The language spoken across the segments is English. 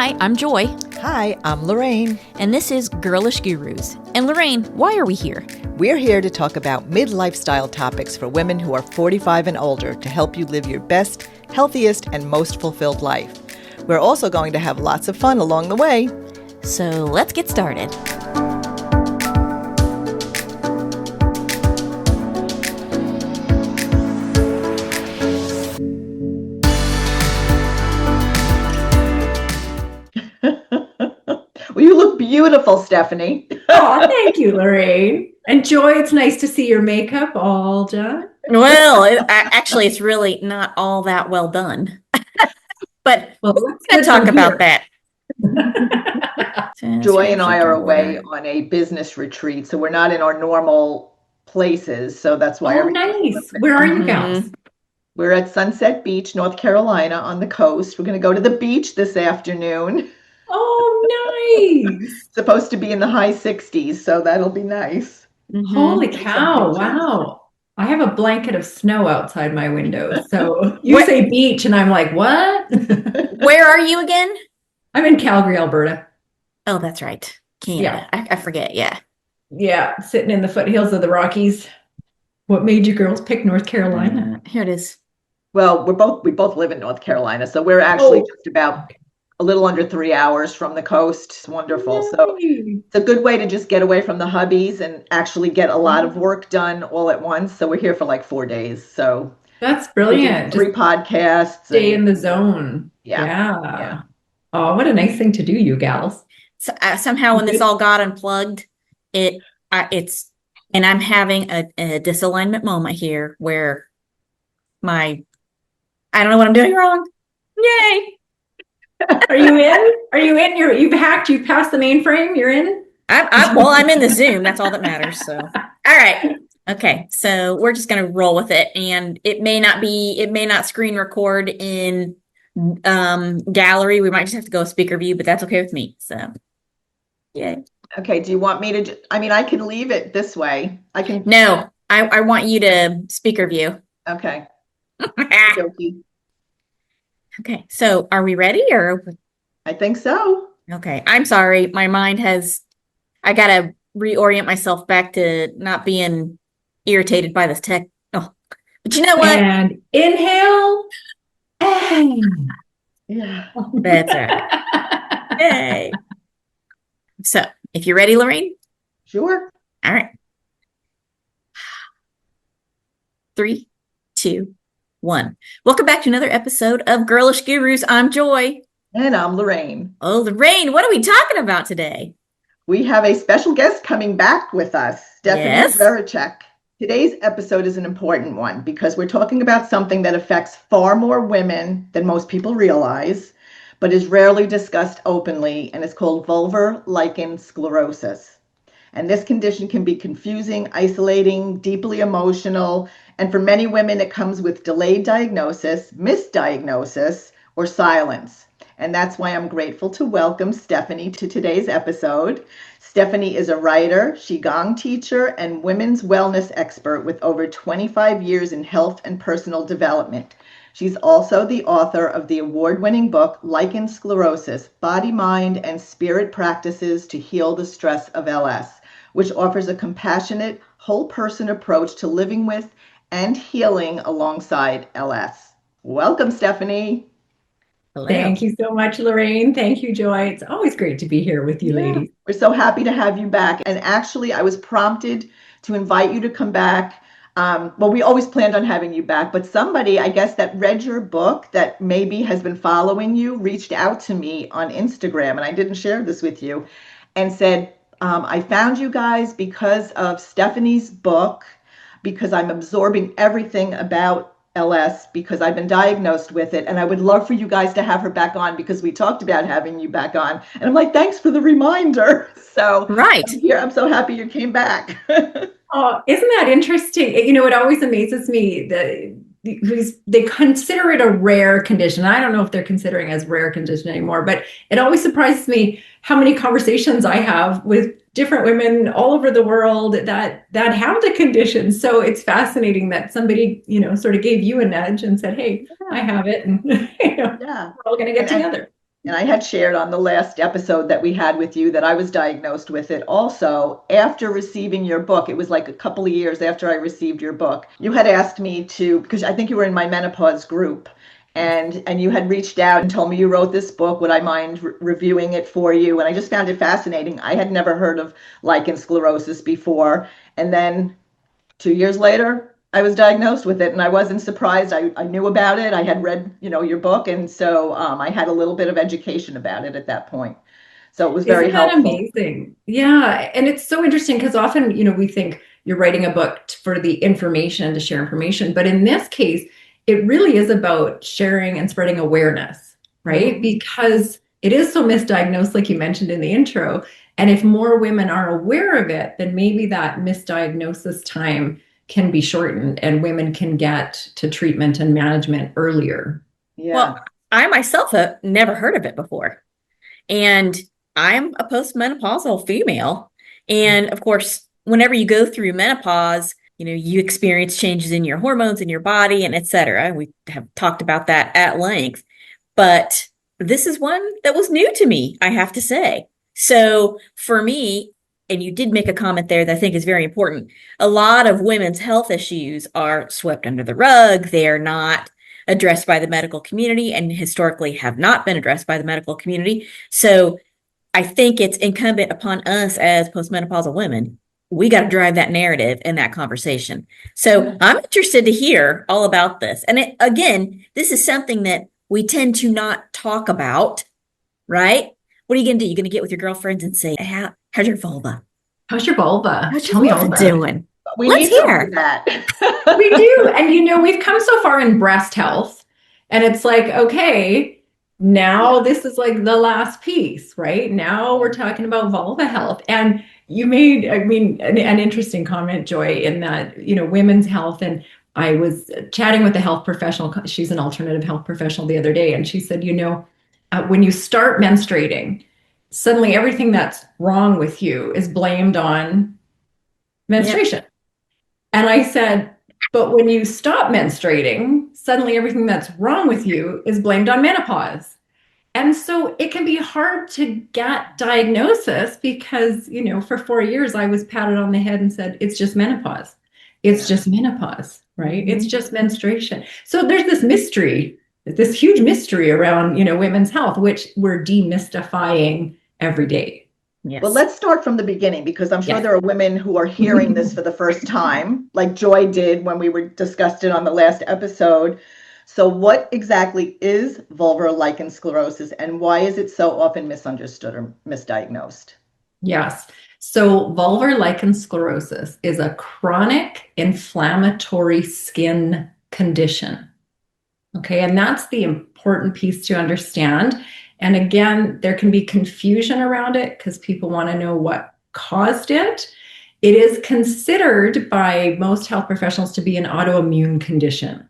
Hi, I'm Joy. Hi, I'm Lorraine. And this is Girlish Gurus. And Lorraine, why are we here? We're here to talk about mid-lifestyle topics for women who are 45 and older to help you live your best, healthiest, and most fulfilled life. We're also going to have lots of fun along the way. So let's get started. Well, you look beautiful, Stephanie. Oh, thank you, Lorraine. And Joy, it's nice to see your makeup all done. Well, actually, it's really not all that well done. But we're going to talk about that. Joy and I are away on a business retreat, so we're not in our normal places. So that's why. Oh, nice. Where are you guys? We're at Sunset Beach, North Carolina, on the coast. We're going to go to the beach this afternoon. Oh, nice. Supposed to be in the high 60s, so that'll be nice. Holy cow. Wow. I have a blanket of snow outside my window. So you say beach, and I'm like, what? Where are you again? I'm in Calgary, Alberta. Oh, that's right. Canada. Yeah. I forget. Yeah. Yeah. Sitting in the foothills of the Rockies. What made you girls pick North Carolina? Here it is. Well, we both live in North Carolina, so we're actually just about a little under 3 hours from the coast. It's wonderful. Nice. So it's a good way to just get away from the hubbies and actually get a lot of work done all at once. So we're here for like 4 days. So that's brilliant. 3 podcasts. Stay in the zone. Yeah. Oh, what a nice thing to do, you gals. So, somehow when this all got unplugged, and I'm having a disalignment moment here where I don't know what I'm doing wrong. Yay. Are you in? Are you in? You've hacked. You've passed the mainframe. You're in. I'm in the Zoom. That's all that matters. So, all right. Okay. So we're just gonna roll with it, and it may not screen record in gallery. We might just have to go speaker view, but that's okay with me. So, yay. Okay. Do you want me to? I can leave it this way. I can. No, I want you to speaker view. Okay. Okay, so are we ready or? I think so. Okay, I'm sorry. My mind I got to reorient myself back to not being irritated by this tech. Oh, but you know what? And inhale. Yeah. That's right. Yay. So, if you're ready, Lorraine? Sure. All right. 3, 2, 1. Welcome back to another episode of Girlish Gurus. I'm Joy. And I'm Lorraine. Oh, Lorraine, what are we talking about today? We have a special guest coming back with us, Stephanie Hrehirchuk. Today's episode is an important one because we're talking about something that affects far more women than most people realize, but is rarely discussed openly, and it's called vulvar lichen sclerosus. And this condition can be confusing, isolating, deeply emotional, and for many women, it comes with delayed diagnosis, misdiagnosis, or silence. And that's why I'm grateful to welcome Stephanie to today's episode. Stephanie is a writer, Qigong teacher, and women's wellness expert with over 25 years in health and personal development. She's also the author of the award-winning book, Lichen Sclerosus, Body, Mind, and Spirit Practices to Heal the Stress of LS, which offers a compassionate, whole-person approach to living with and healing alongside LS. Welcome, Stephanie. Hello. Thank you so much, Lorraine. Thank you, Joy. It's always great to be here with you, ladies. We're so happy to have you back. And actually, I was prompted to invite you to come back. Well, we always planned on having you back, but somebody, I guess, that read your book that maybe has been following you reached out to me on Instagram, and I didn't share this with you, and said, I found you guys because of Stephanie's book, because I'm absorbing everything about LS because I've been diagnosed with it. And I would love for you guys to have her back on because we talked about having you back on. And I'm like, thanks for the reminder. So right here, I'm so happy you came back. Oh, isn't that interesting? You know, it always amazes me that they consider it a rare condition. I don't know if they're considering it as rare condition anymore, but it always surprises me how many conversations I have with different women all over the world that have the condition. So it's fascinating that somebody, sort of gave you a nudge and said, hey, I have it. And we're all going to get together. And I had shared on the last episode that we had with you that I was diagnosed with it also after receiving your book. It was like a couple of years after I received your book. You had asked me to, because I think you were in my menopause group, and you had reached out and told me you wrote this book. Would I mind reviewing it for you? And I just found it fascinating. I had never heard of lichen sclerosus before. And then 2 years later, I was diagnosed with it, and I wasn't surprised. I knew about it. I had read, your book, and so I had a little bit of education about it at that point. So it was very Isn't that helpful. amazing? Yeah. And it's so interesting because often, we think you're writing a book for the information, to share information. But in this case, it really is about sharing and spreading awareness, right? Because it is so misdiagnosed, like you mentioned in the intro. And if more women are aware of it, then maybe that misdiagnosis time can be shortened and women can get to treatment and management earlier. Yeah. Well, I myself have never heard of it before. And I'm a postmenopausal female. And of course, whenever you go through menopause, you experience changes in your hormones in your body and et cetera. We have talked about that at length. But this is one that was new to me, I have to say. So for me, and you did make a comment there that I think is very important. A lot of women's health issues are swept under the rug. They are not addressed by the medical community and historically have not been addressed by the medical community. So I think it's incumbent upon us as postmenopausal women. We got to drive that narrative and that conversation. So I'm interested to hear all about this. And again, this is something that we tend to not talk about, right? What are you going to do? You're going to get with your girlfriends and say, how's your vulva? How's your vulva? How's Tell your me all vulva about it. doing? We Let's need to hear. do that. We do. And we've come so far in breast health, and it's like, okay, now this is like the last piece, right? Now we're talking about vulva health. And you made, an interesting comment, Joy, in that, women's health. And I was chatting with a health professional. She's an alternative health professional the other day. And she said, when you start menstruating, suddenly everything that's wrong with you is blamed on menstruation. Yep. And I said, but when you stop menstruating, suddenly everything that's wrong with you is blamed on menopause. And so it can be hard to get diagnosis because, for 4 years, I was patted on the head and said, it's just menopause. It's just menopause, right? Mm-hmm. It's just menstruation. So there's this mystery, this huge mystery around, women's health, which we're demystifying every day. Yes. Well, let's start from the beginning because I'm sure there are women who are hearing this for the first time, like Joy did when we discussed it on the last episode. So what exactly is vulvar lichen sclerosus and why is it so often misunderstood or misdiagnosed? Yes. So vulvar lichen sclerosus is a chronic inflammatory skin condition. Okay, and that's the important piece to understand. And again, there can be confusion around it because people want to know what caused it. It is considered by most health professionals to be an autoimmune condition.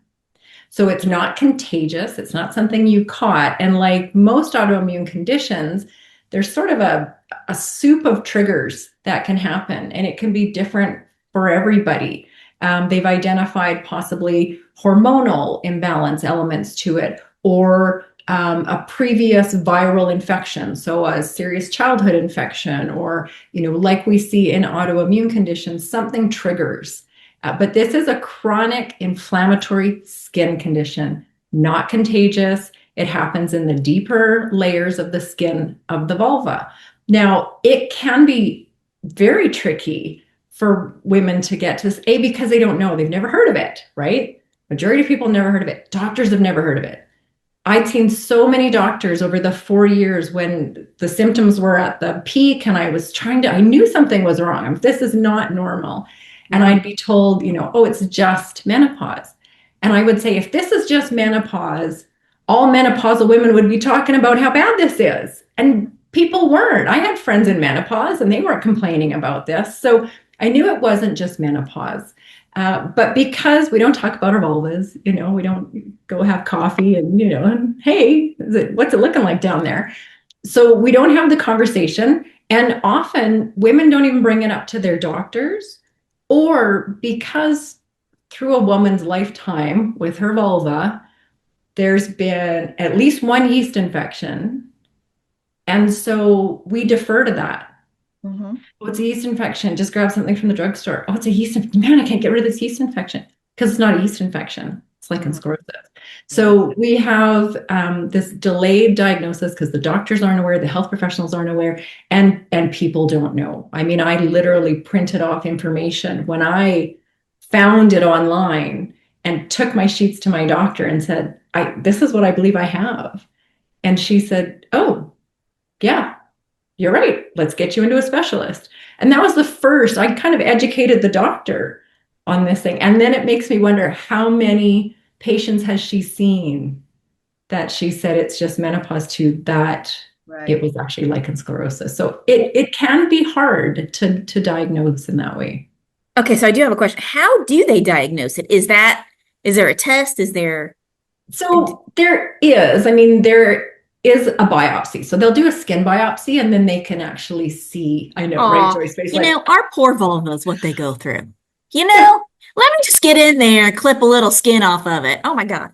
So it's not contagious. It's not something you caught. And like most autoimmune conditions, there's sort of a soup of triggers that can happen, and it can be different for everybody. They've identified possibly hormonal imbalance elements to it, or a previous viral infection, so a serious childhood infection, or, like we see in autoimmune conditions, something triggers. But this is a chronic inflammatory skin condition, not contagious. It happens in the deeper layers of the skin of the vulva. Now, it can be very tricky for women to get to this, because they don't know. They've never heard of it, right? Majority of people never heard of it. Doctors have never heard of it. I'd seen so many doctors over the 4 years when the symptoms were at the peak and I knew something was wrong. This is not normal. And I'd be told, it's just menopause. And I would say, if this is just menopause, all menopausal women would be talking about how bad this is. And people weren't. I had friends in menopause and they weren't complaining about this. So I knew it wasn't just menopause. But because we don't talk about our vulvas, we don't go have coffee and, and hey, what's it looking like down there? So we don't have the conversation. And often women don't even bring it up to their doctors, or because through a woman's lifetime with her vulva, there's been at least one yeast infection And so we defer to that. Mm-hmm. Oh, it's a yeast infection. Just grab something from the drugstore. Oh, it's a yeast infection. Man, I can't get rid of this yeast infection because it's not a yeast infection. It's lichen sclerosus. So we have this delayed diagnosis because the doctors aren't aware, the health professionals aren't aware, and people don't know. I mean, I literally printed off information when I found it online and took my sheets to my doctor and said, this is what I believe I have. And she said, oh, yeah, you're right. Let's get you into a specialist. And that was the first, I kind of educated the doctor on this thing. And then it makes me wonder how many patients has she seen that she said it's just menopause to that it was actually lichen sclerosus. So it can be hard to diagnose in that way. Okay, so I do have a question. How do they diagnose it? Is there a test? So there is, I mean, there is a biopsy. So they'll do a skin biopsy and then they can actually see. I know, right, Joyce? Our poor vulvas, what they go through. Let me just get in there and clip a little skin off of it. Oh my God.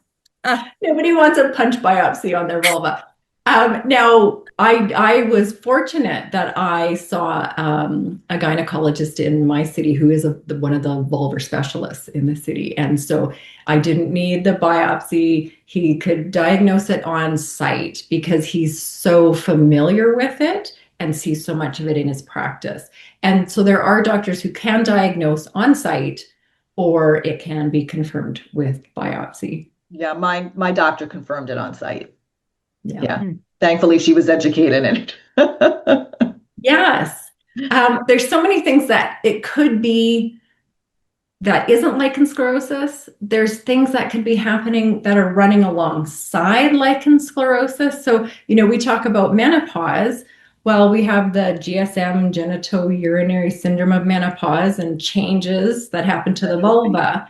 Nobody wants a punch biopsy on their vulva. Now, I was fortunate that I saw a gynecologist in my city who is one of the vulvar specialists in the city. And so I didn't need the biopsy. He could diagnose it on site because he's so familiar with it and sees so much of it in his practice. And so there are doctors who can diagnose on site, or it can be confirmed with biopsy. Yeah, my doctor confirmed it on site. Yeah. Thankfully, she was educated in it. Yes. There's so many things that it could be that isn't lichen sclerosus. There's things that could be happening that are running alongside lichen sclerosus. So, we talk about menopause. Well, we have the GSM, genitourinary syndrome of menopause, and changes that happen to the vulva.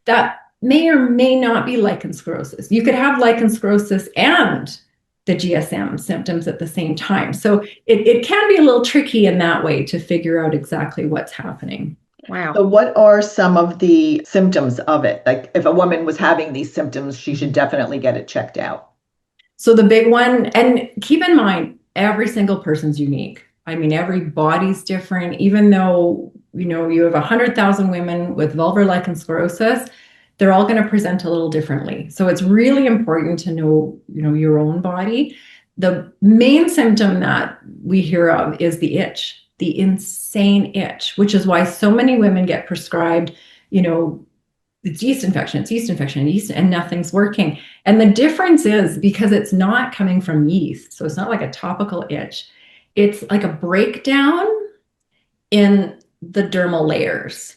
That may or may not be lichen sclerosus. You could have lichen sclerosus and the GSM symptoms at the same time. So it can be a little tricky in that way to figure out exactly what's happening. Wow. So what are some of the symptoms of it? Like if a woman was having these symptoms, she should definitely get it checked out. So the big one, and keep in mind, every single person's unique. I mean, every body's different. Even though, you have 100,000 women with vulvar lichen sclerosus, they're all going to present a little differently. So it's really important to know, your own body. The main symptom that we hear of is the itch, the insane itch, which is why so many women get prescribed, it's yeast infection, and nothing's working. And the difference is because it's not coming from yeast. So it's not like a topical itch. It's like a breakdown in the dermal layers.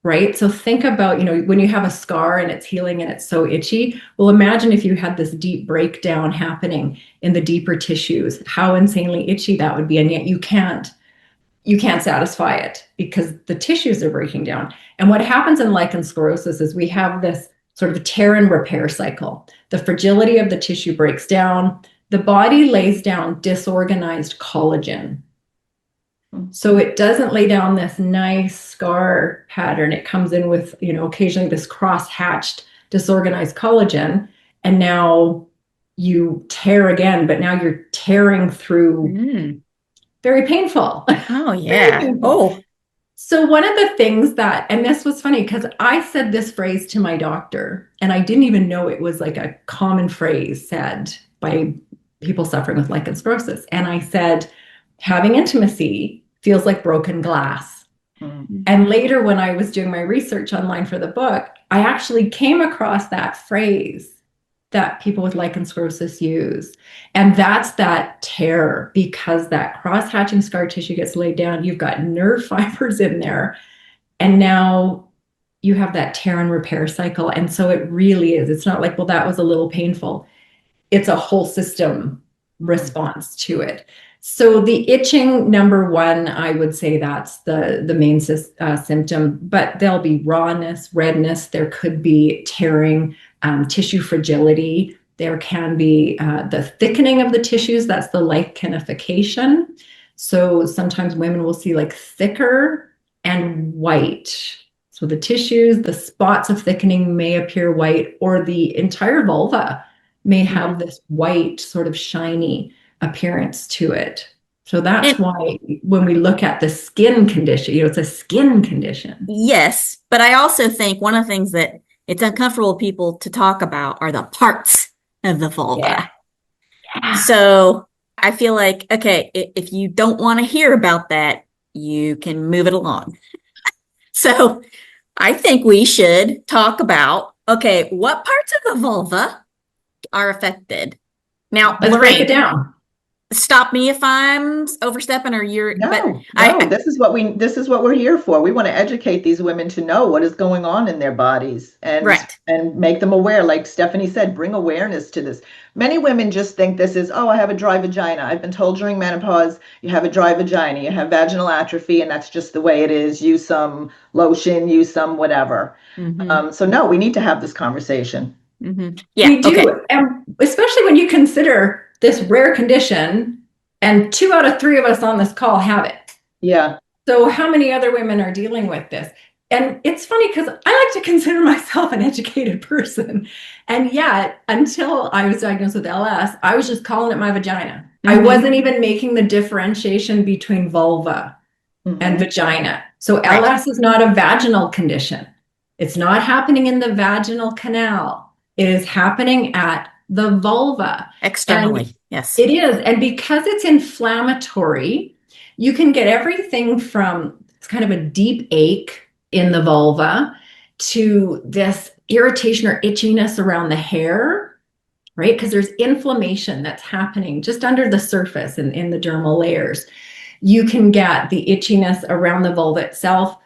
Right? So think about, when you have a scar and it's healing and it's so itchy, well, imagine if you had this deep breakdown happening in the deeper tissues, how insanely itchy that would be. And yet you can't satisfy it because the tissues are breaking down. And what happens in lichen sclerosus is we have this sort of tear and repair cycle. The fragility of the tissue breaks down. The body lays down disorganized collagen. So it doesn't lay down this nice scar pattern. It comes in with, occasionally this cross-hatched, disorganized collagen. And now you tear again, but now you're tearing through. Very painful. Oh, yeah. Oh. So one of the things and this was funny because I said this phrase to my doctor and I didn't even know it was like a common phrase said by people suffering with lichen sclerosus. And I said, having intimacy feels like broken glass. And later when I was doing my research online for the book, I actually came across that phrase that people with lichen sclerosus use. And that's that tear, because that cross-hatching scar tissue gets laid down. You've got nerve fibers in there. And now you have that tear and repair cycle. And so it really is. It's not like, well, that was a little painful. It's a whole system response to it. So the itching, number one, I would say that's the main symptom, but there'll be rawness, redness. There could be tearing, tissue fragility. There can be the thickening of the tissues. That's the lichenification. So sometimes women will see like thicker and white. So the tissues, the spots of thickening may appear white, or the entire vulva may have this white sort of shiny appearance to it. So that's why when we look at the skin condition, it's a skin condition. Yes, but I also think one of the things that it's uncomfortable people to talk about are the parts of the vulva. Yeah. So I feel like, okay, if you don't want to hear about that, you can move it along. So I think we should talk about, okay, what parts of the vulva are affected? Now, let's Lorraine, break it down. Stop me if I'm overstepping or you're no, this is what we're here for. We want to educate these women to know what is going on in their bodies and make them aware. Like Stephanie said, bring awareness to this. Many women just think this is, I have a dry vagina. I've been told during menopause, you have a dry vagina, you have vaginal atrophy, and that's just the way it is. Use some lotion, use some whatever. Mm-hmm. So no, we need to have this conversation. Mm-hmm. Yeah, we do. Okay. And especially when you consider this rare condition, and 2 out of 3 of us on this call have it. Yeah. So how many other women are dealing with this? And it's funny because I like to consider myself an educated person. And yet, until I was diagnosed with LS, I was just calling it my vagina. Mm-hmm. I wasn't even making the differentiation between vulva and vagina. So LS is not a vaginal condition. It's not happening in the vaginal canal. It is happening at the vulva. Externally, and yes. It is. And because it's inflammatory, you can get everything from it's kind of a deep ache in the vulva to this irritation or itchiness around the hair, right? Because there's inflammation that's happening just under the surface and in the dermal layers. You can get the itchiness around the vulva itself.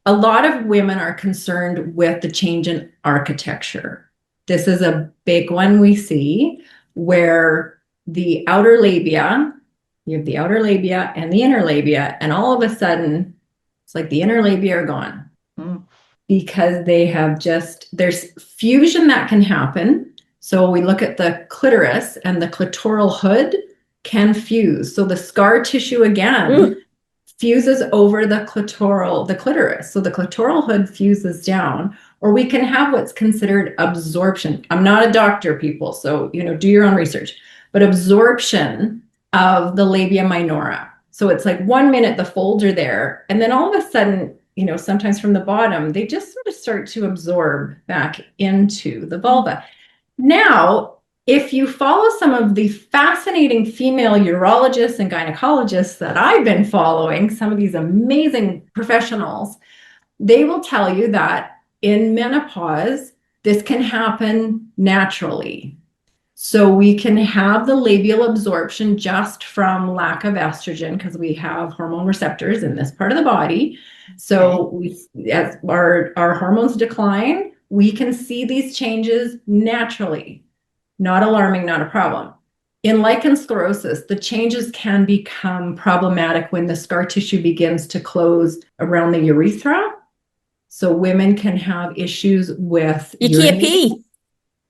A lot of women are concerned with the change in architecture. This is a big one we see where the outer labia, you have the outer labia and the inner labia, and all of a sudden, it's like the inner labia are gone because they have there's fusion that can happen. So we look at the clitoris and the clitoral hood can fuse. So the scar tissue again fuses over the clitoris. So the clitoral hood fuses down. Or we can have what's considered absorption. I'm not a doctor, people, so do your own research. But absorption of the labia minora. So it's like 1 minute the folds are there, and then all of a sudden, sometimes from the bottom, they just sort of start to absorb back into the vulva. Now, if you follow some of the fascinating female urologists and gynecologists that I've been following, some of these amazing professionals, they will tell you that in menopause, this can happen naturally. So we can have the labial absorption just from lack of estrogen because we have hormone receptors in this part of the body. So as our hormones decline, we can see these changes naturally. Not alarming, not a problem. In lichen sclerosus, the changes can become problematic when the scar tissue begins to close around the urethra. So women can have issues with can't pee.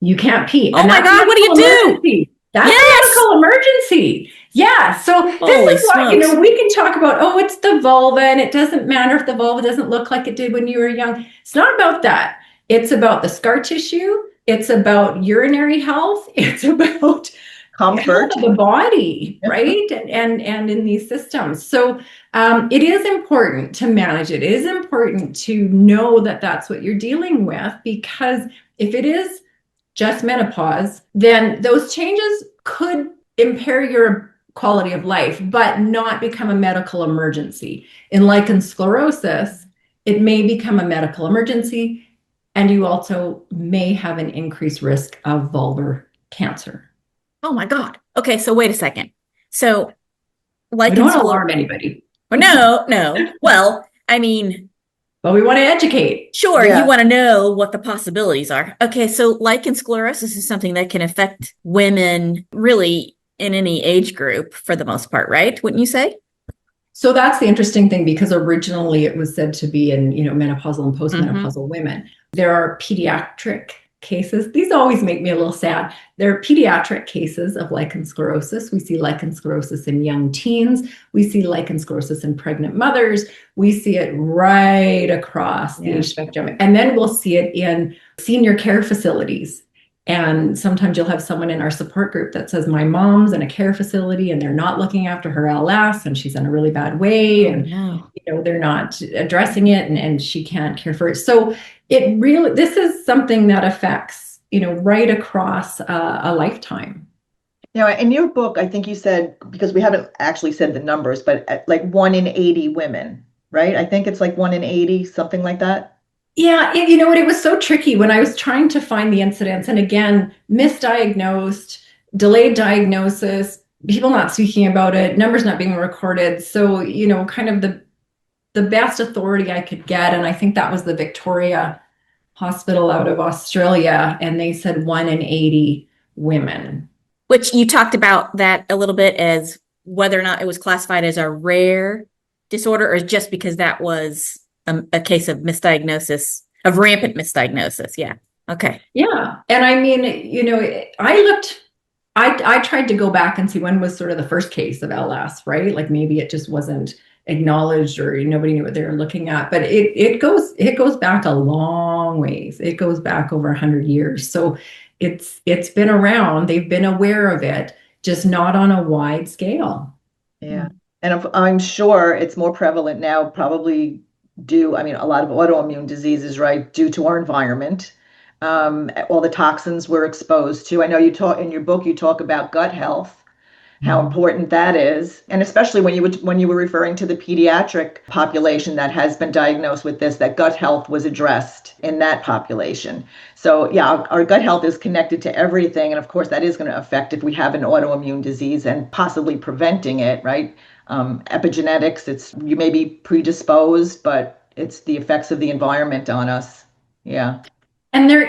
You can't pee. Oh my God, what do you do? That's a medical emergency. Yeah. So this is why, we can talk about, it's the vulva, and it doesn't matter if the vulva doesn't look like it did when you were young. It's not about that. It's about the scar tissue. It's about urinary health. It's about comfort of the body, right? And in these systems. So it is important to manage it. It is important to know that that's what you're dealing with, because if it is just menopause, then those changes could impair your quality of life, but not become a medical emergency. In lichen sclerosus, it may become a medical emergency, and you also may have an increased risk of vulvar cancer. Oh my God. Okay, so wait a second. So lichen sclerosus. Don't alarm anybody. No. Well, I mean, but we want to educate. Sure, you want to know what the possibilities are. Okay, so lichen sclerosus is something that can affect women really in any age group for the most part, right? Wouldn't you say? So that's the interesting thing, because originally it was said to be in, menopausal and postmenopausal women. There are pediatric cases. These always make me a little sad. There are pediatric cases of lichen sclerosus. We see lichen sclerosus in young teens. We see lichen sclerosus in pregnant mothers. We see it right across the age spectrum. And then we'll see it in senior care facilities. And sometimes you'll have someone in our support group that says, my mom's in a care facility and they're not looking after her LS and she's in a really bad way. And, they're not addressing it and she can't care for it. So this is something that affects, right across a lifetime. Now, in your book, I think you said, because we haven't actually said the numbers, but like 1 in 80 women, right? I think it's like 1 in 80, something like that. Yeah, you know what? It was so tricky when I was trying to find the incidence. And again, misdiagnosed, delayed diagnosis, people not speaking about it, numbers not being recorded. So, kind of the best authority I could get. And I think that was the Victoria Hospital out of Australia. And they said 1 in 80 women. Which you talked about that a little bit as whether or not it was classified as a rare disorder or just because that was a case of misdiagnosis, of rampant misdiagnosis. Yeah. Okay. Yeah. And I mean, I tried to go back and see when was sort of the first case of LS, right? Like maybe it just wasn't acknowledged or nobody knew what they were looking at, but it goes back a long ways. It goes back over 100 years. So it's been around. They've been aware of it, just not on a wide scale. Yeah. And I'm sure it's more prevalent now, probably a lot of autoimmune diseases, right, due to our environment, all the toxins we're exposed to. I know in your book, you talk about gut health, how important that is. And especially when you were referring to the pediatric population that has been diagnosed with this, that gut health was addressed in that population. So yeah, our gut health is connected to everything. And of course, that is going to affect if we have an autoimmune disease and possibly preventing it, right? Epigenetics, you may be predisposed, but it's the effects of the environment on us. Yeah. And there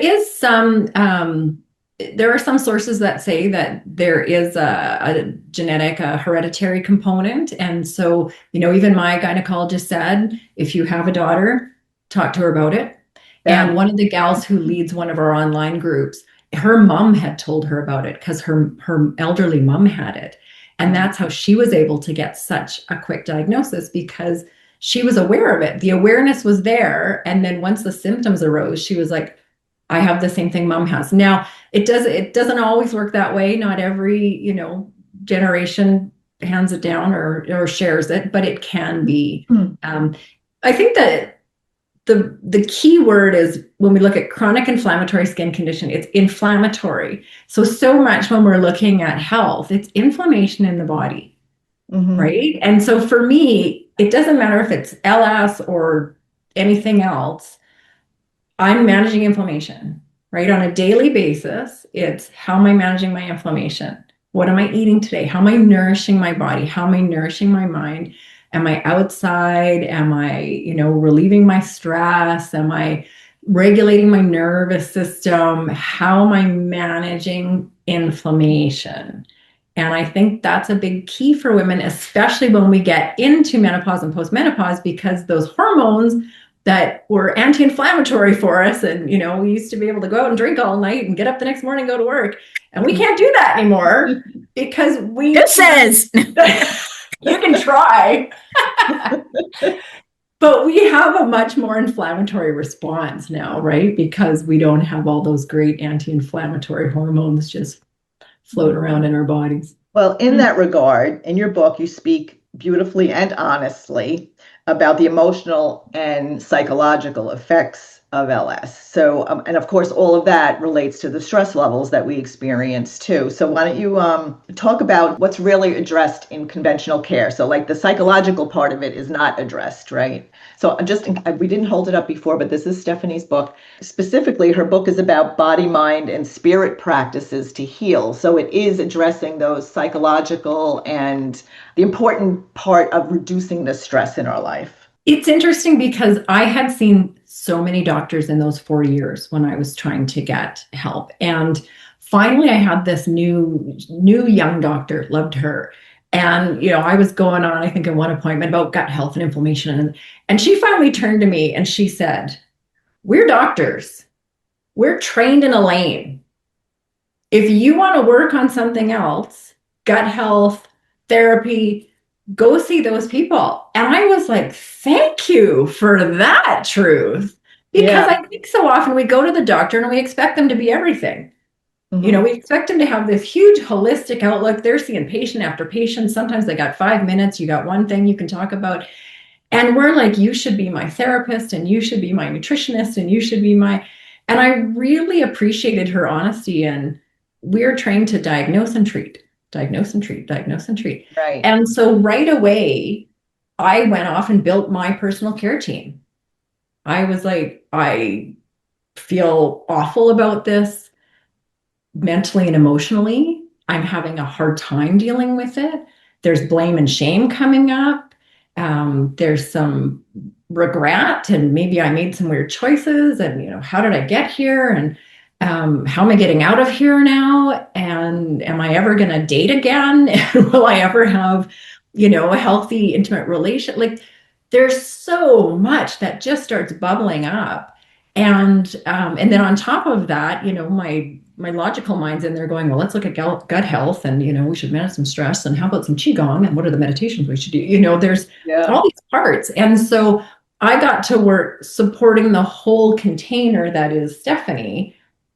are some sources that say that there is a genetic, a hereditary component. And so, even my gynecologist said, if you have a daughter, talk to her about it. Yeah. And one of the gals who leads one of our online groups, her mom had told her about it because her elderly mom had it. And that's how she was able to get such a quick diagnosis, because she was aware of it. The awareness was there. And then once the symptoms arose, she was like, I have the same thing mom has. Now, it doesn't always work that way. Not every, generation hands it down or shares it, but it can be. I think that the key word is, when we look at chronic inflammatory skin condition, it's inflammatory. So much when we're looking at health, it's inflammation in the body, right? And so for me, it doesn't matter if it's LS or anything else. I'm managing inflammation, right? On a daily basis, it's how am I managing my inflammation? What am I eating today? How am I nourishing my body? How am I nourishing my mind? Am I outside? Am I, relieving my stress? Am I regulating my nervous system? How am I managing inflammation? And I think that's a big key for women, especially when we get into menopause and postmenopause, because those hormones that were anti-inflammatory for us. And, we used to be able to go out and drink all night and get up the next morning, go to work. And we can't do that anymore because Who says? You can try. But we have a much more inflammatory response now, right? Because we don't have all those great anti-inflammatory hormones just float around in our bodies. Well, in that regard, in your book, you speak beautifully and honestly about the emotional and psychological effects of LS. So, and of course, all of that relates to the stress levels that we experience too. So why don't you talk about what's really addressed in conventional care? So like the psychological part of it is not addressed, right? So we didn't hold it up before, but this is Stephanie's book. Specifically, her book is about body, mind, and spirit practices to heal. So it is addressing those psychological and the important part of reducing the stress in our life. It's interesting because I had seen so many doctors in those 4 years when I was trying to get help. And finally, I had this new young doctor, loved her. And, I was going on, I think, in one appointment about gut health and inflammation. And she finally turned to me and she said, we're doctors. We're trained in a lane. If you want to work on something else, gut health, therapy, go see those people. And I was like, thank you for that truth. Because I think so often we go to the doctor and we expect them to be everything. Mm-hmm. We expect them to have this huge holistic outlook. They're seeing patient after patient. Sometimes they got 5 minutes. You got one thing you can talk about. And we're like, you should be my therapist and you should be my nutritionist and you should be and I really appreciated her honesty. And we're trained to diagnose and treat, diagnose and treat, diagnose and treat. Right. And so right away, I went off and built my personal care team. I was like, I feel awful about this mentally and emotionally. I'm having a hard time dealing with it. There's blame and shame coming up. There's some regret, and maybe I made some weird choices. And how did I get here? And how am I getting out of here now? And am I ever going to date again? And will I ever have, a healthy, intimate relationship? Like, there's so much that just starts bubbling up. And then on top of that, my logical mind's in there going, well, let's look at gut health, and we should manage some stress, and how about some qigong, and what are the meditations we should do? There's all these parts. And so I got to work supporting the whole container that is Stephanie,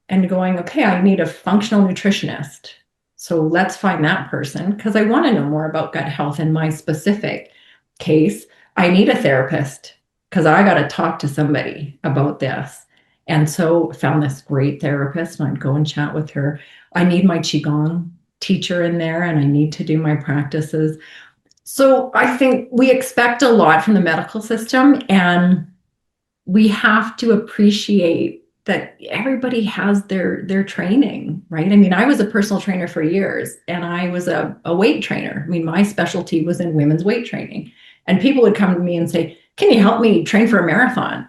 and going, okay, I need a functional nutritionist. So let's find that person, because I want to know more about gut health in my specific case. I need a therapist because I got to talk to somebody about this. And so found this great therapist, and I'd go and chat with her. I need my Qigong teacher in there, and I need to do my practices. So I think we expect a lot from the medical system, and we have to appreciate that everybody has their training, right? I mean, I was a personal trainer for years, and I was a weight trainer. I mean, my specialty was in women's weight training. And people would come to me and say, can you help me train for a marathon?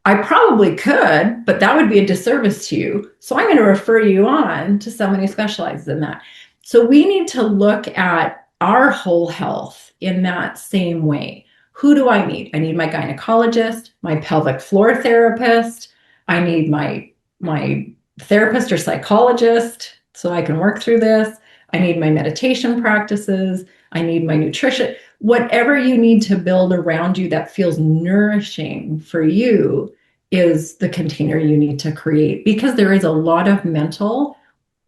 I probably could, but that would be a disservice to you. So I'm going to refer you on to someone who specializes in that. So we need to look at our whole health in that same way. Who do I need? I need my gynecologist, my pelvic floor therapist. I need my therapist or psychologist so I can work through this. I need my meditation practices. I need my nutrition. Whatever you need to build around you that feels nourishing for you is the container you need to create, because there is a lot of mental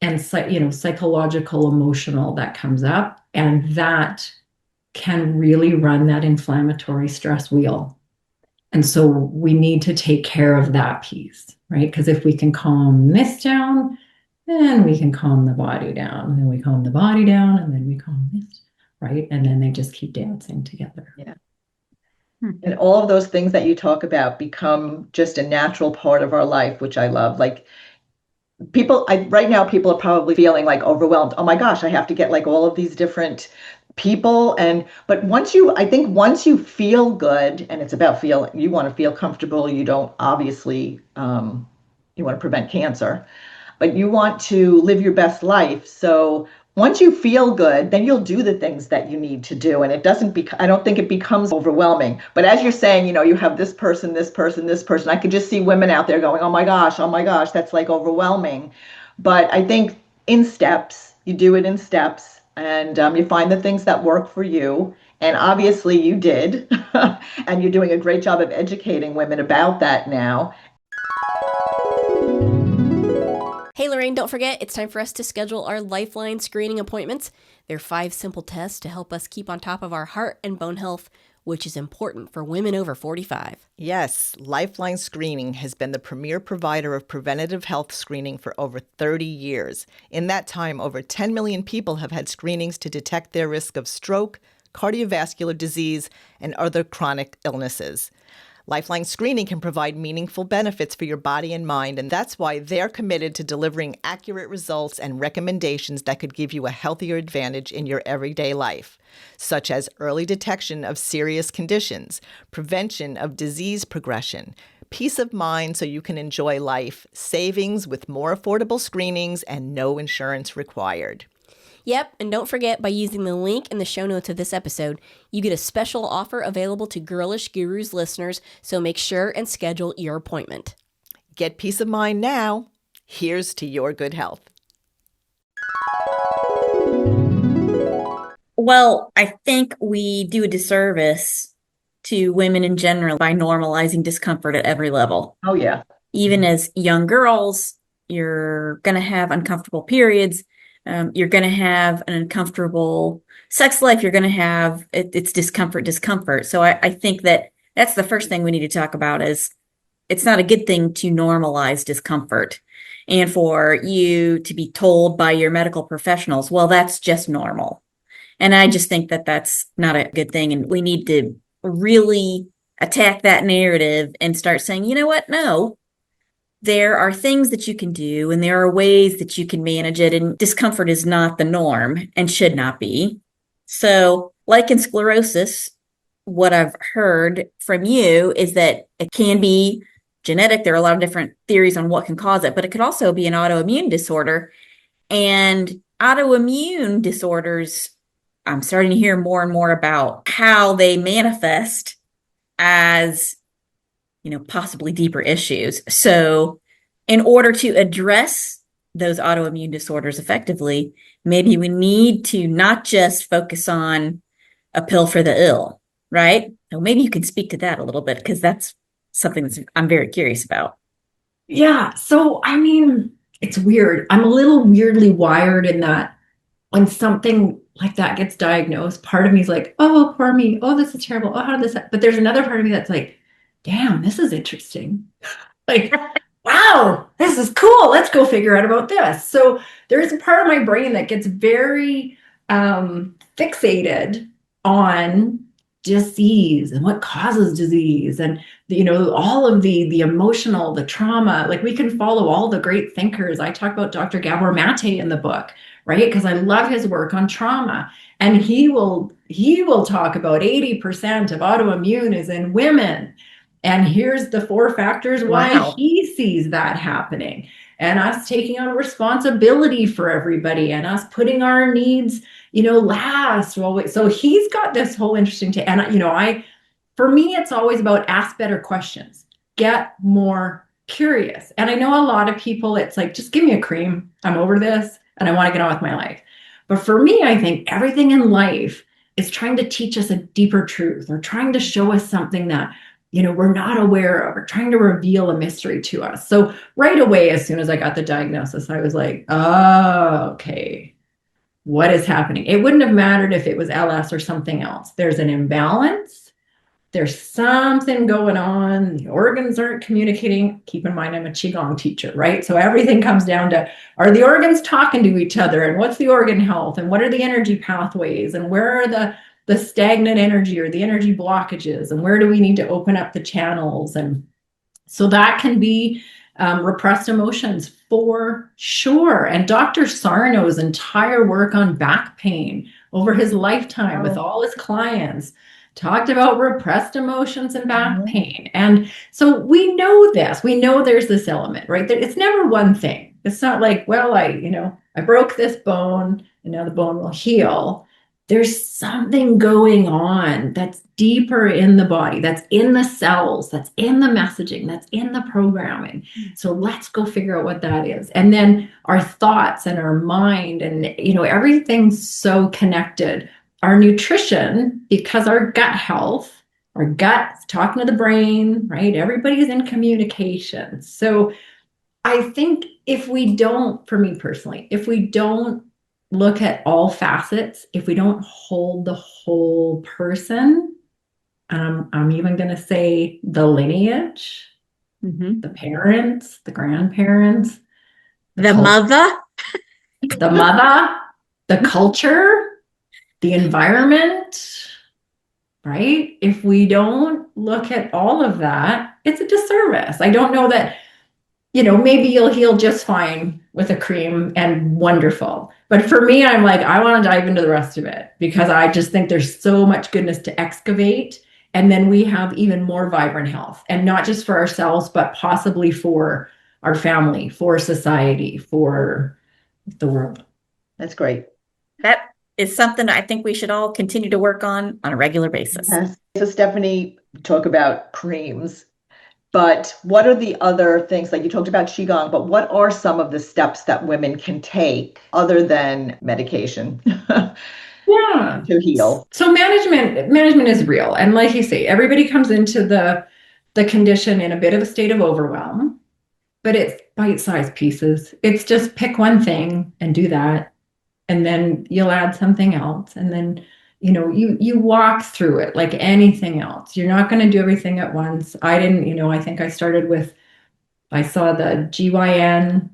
and psychological, emotional that comes up, and that can really run that inflammatory stress wheel. And so we need to take care of that piece, right? Because if we can calm this down, then we can calm the body down, and then we calm the body down, and then we calm this. Right. And then they just keep dancing together. Yeah. And all of those things that you talk about become just a natural part of our life, which I love. Like right now, people are probably feeling like overwhelmed. Oh my gosh, I have to get like all of these different people. But once you feel good, and it's about feeling, you want to feel comfortable. You don't obviously, you want to prevent cancer, but you want to live your best life. So once you feel good, then you'll do the things that you need to do. And I don't think it becomes overwhelming. But as you're saying, you have this person, this person, this person. I could just see women out there going, oh my gosh, that's like overwhelming. But I think in steps, you do it in steps, and you find the things that work for you. And obviously you did. And you're doing a great job of educating women about that now. Hey Lorraine, don't forget, it's time for us to schedule our Lifeline screening appointments. They're 5 simple tests to help us keep on top of our heart and bone health, which is important for women over 45. Yes, Lifeline Screening has been the premier provider of preventative health screening for over 30 years. In that time, over 10 million people have had screenings to detect their risk of stroke, cardiovascular disease, and other chronic illnesses. Lifeline Screening can provide meaningful benefits for your body and mind, and that's why they're committed to delivering accurate results and recommendations that could give you a healthier advantage in your everyday life, such as early detection of serious conditions, prevention of disease progression, peace of mind so you can enjoy life, savings with more affordable screenings, and no insurance required. Yep, and don't forget, by using the link in the show notes of this episode, you get a special offer available to Girlish Gurus listeners, so make sure and schedule your appointment. Get peace of mind now. Here's to your good health. Well, I think we do a disservice to women in general by normalizing discomfort at every level. Oh, yeah. Even as young girls, you're going to have uncomfortable periods. You're going to have an uncomfortable sex life. You're going to have it's discomfort. So I think that's the first thing we need to talk about is it's not a good thing to normalize discomfort and for you to be told by your medical professionals, well, that's just normal. And I just think that that's not a good thing. And we need to really attack that narrative and start saying, you know what? No, there are things that you can do and there are ways that you can manage it. And discomfort is not the norm and should not be. So, lichen sclerosus, what I've heard from you is that it can be genetic. There are a lot of different theories on what can cause it, but it could also be an autoimmune disorder. And autoimmune disorders, I'm starting to hear more and more about how they manifest as, possibly deeper issues. So in order to address those autoimmune disorders effectively, maybe we need to not just focus on a pill for the ill, right? So maybe you can speak to that a little bit because that's something I'm very curious about. Yeah. So, I mean, it's weird. I'm a little weirdly wired in that when something like that gets diagnosed, part of me is like, oh, poor me. Oh, this is terrible. Oh, how did this happen? But there's another part of me that's like, damn, this is interesting. Like, wow, this is cool. Let's go figure out about this. So there's a part of my brain that gets very fixated on disease and what causes disease and all of the emotional, the trauma. Like we can follow all the great thinkers. I talk about Dr. Gabor Mate in the book, right? Because I love his work on trauma. And he will talk about 80% of autoimmune is in women. And here's the 4 factors why he sees that happening. And us taking on responsibility for everybody and us putting our needs, last. Well, so he's got this whole interesting and for me, it's always about ask better questions, get more curious. And I know a lot of people, it's like, just give me a cream. I'm over this and I want to get on with my life. But for me, I think everything in life is trying to teach us a deeper truth or trying to show us something that we're not aware of or trying to reveal a mystery to us. So right away, as soon as I got the diagnosis, I was like, oh, okay, what is happening? It wouldn't have mattered if it was LS or something else. There's an imbalance. There's something going on. The organs aren't communicating. Keep in mind, I'm a Qigong teacher, right? So everything comes down to, are the organs talking to each other? And what's the organ health? And what are the energy pathways? And where are the stagnant energy or the energy blockages? And where do we need to open up the channels? And so that can be repressed emotions for sure. And Dr. Sarno's entire work on back pain over his lifetime with all his clients talked about repressed emotions and back pain. And so we know this, we know there's this element, right? That it's never one thing. It's not like, well, I broke this bone and now the bone will heal. There's something going on that's deeper in the body, that's in the cells, that's in the messaging, that's in the programming. So let's go figure out what that is. And then our thoughts and our mind and, everything's so connected. Our nutrition, because our gut health, our gut's talking to the brain, right? Everybody's in communication. So I think for me personally, if we don't look at all facets, if we don't hold the whole person, I'm even going to say the lineage, the parents, the grandparents, the mother, the culture, the environment, right? If we don't look at all of that, it's a disservice. I don't know that, maybe you'll heal just fine with a cream and wonderful. But for me, I'm like, I want to dive into the rest of it because I just think there's so much goodness to excavate. And then we have even more vibrant health, and not just for ourselves, but possibly for our family, for society, for the world. That's great. That is something I think we should all continue to work on a regular basis. Yes. So Stephanie, talk about creams, but what are the other things, like you talked about Qigong, but what are some of the steps that women can take other than medication? Yeah. To heal. So management is real. And like you say, everybody comes into the condition in a bit of a state of overwhelm. but it's bite-sized pieces. It's just pick one thing and do that, and then you'll add something else, and then you walk through it like anything else. You're not going to do everything at once. I didn't, I think I started with, I saw the GYN,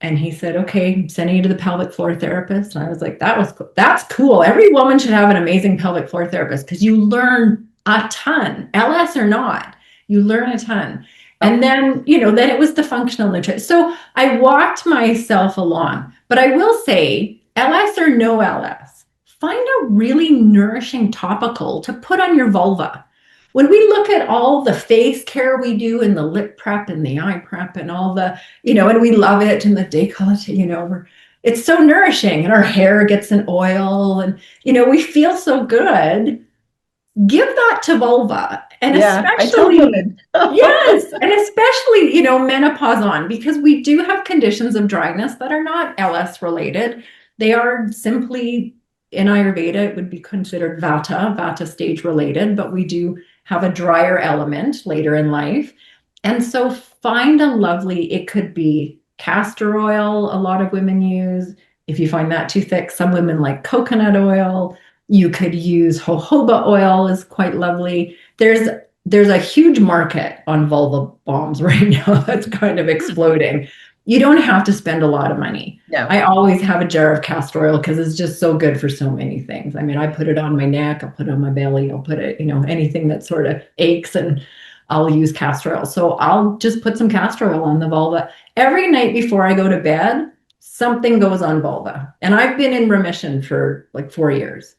and he said, okay, I'm sending you to the pelvic floor therapist. And I was like, that's cool. Every woman should have an amazing pelvic floor therapist, because you learn a ton, LS or not, you learn a ton. And then, then it was the functional nutrition. So I walked myself along, but I will say, LS or no LS, find a really nourishing topical to put on your vulva. When we look at all the face care we do and the lip prep and the eye prep and all the, and we love it, and the décolleté, it's so nourishing, and our hair gets an oil, and, we feel so good. Give that to vulva. And especially, yes, and especially, menopause on, because we do have conditions of dryness that are not LS related. They are simply, in Ayurveda, it would be considered Vata stage related, but we do have a drier element later in life. And so find a lovely, it could be castor oil, a lot of women use. If you find that too thick, some women like coconut oil. You could use jojoba oil, is quite lovely. There's a huge market on vulva bombs right now that's kind of exploding. You don't have to spend a lot of money. No. I always have a jar of castor oil because it's just so good for so many things. I mean, I put it on my neck, I'll put it on my belly, I'll put it, anything that sort of aches, and I'll use castor oil. So I'll just put some castor oil on the vulva. Every night before I go to bed, something goes on vulva. And I've been in remission for like 4 years.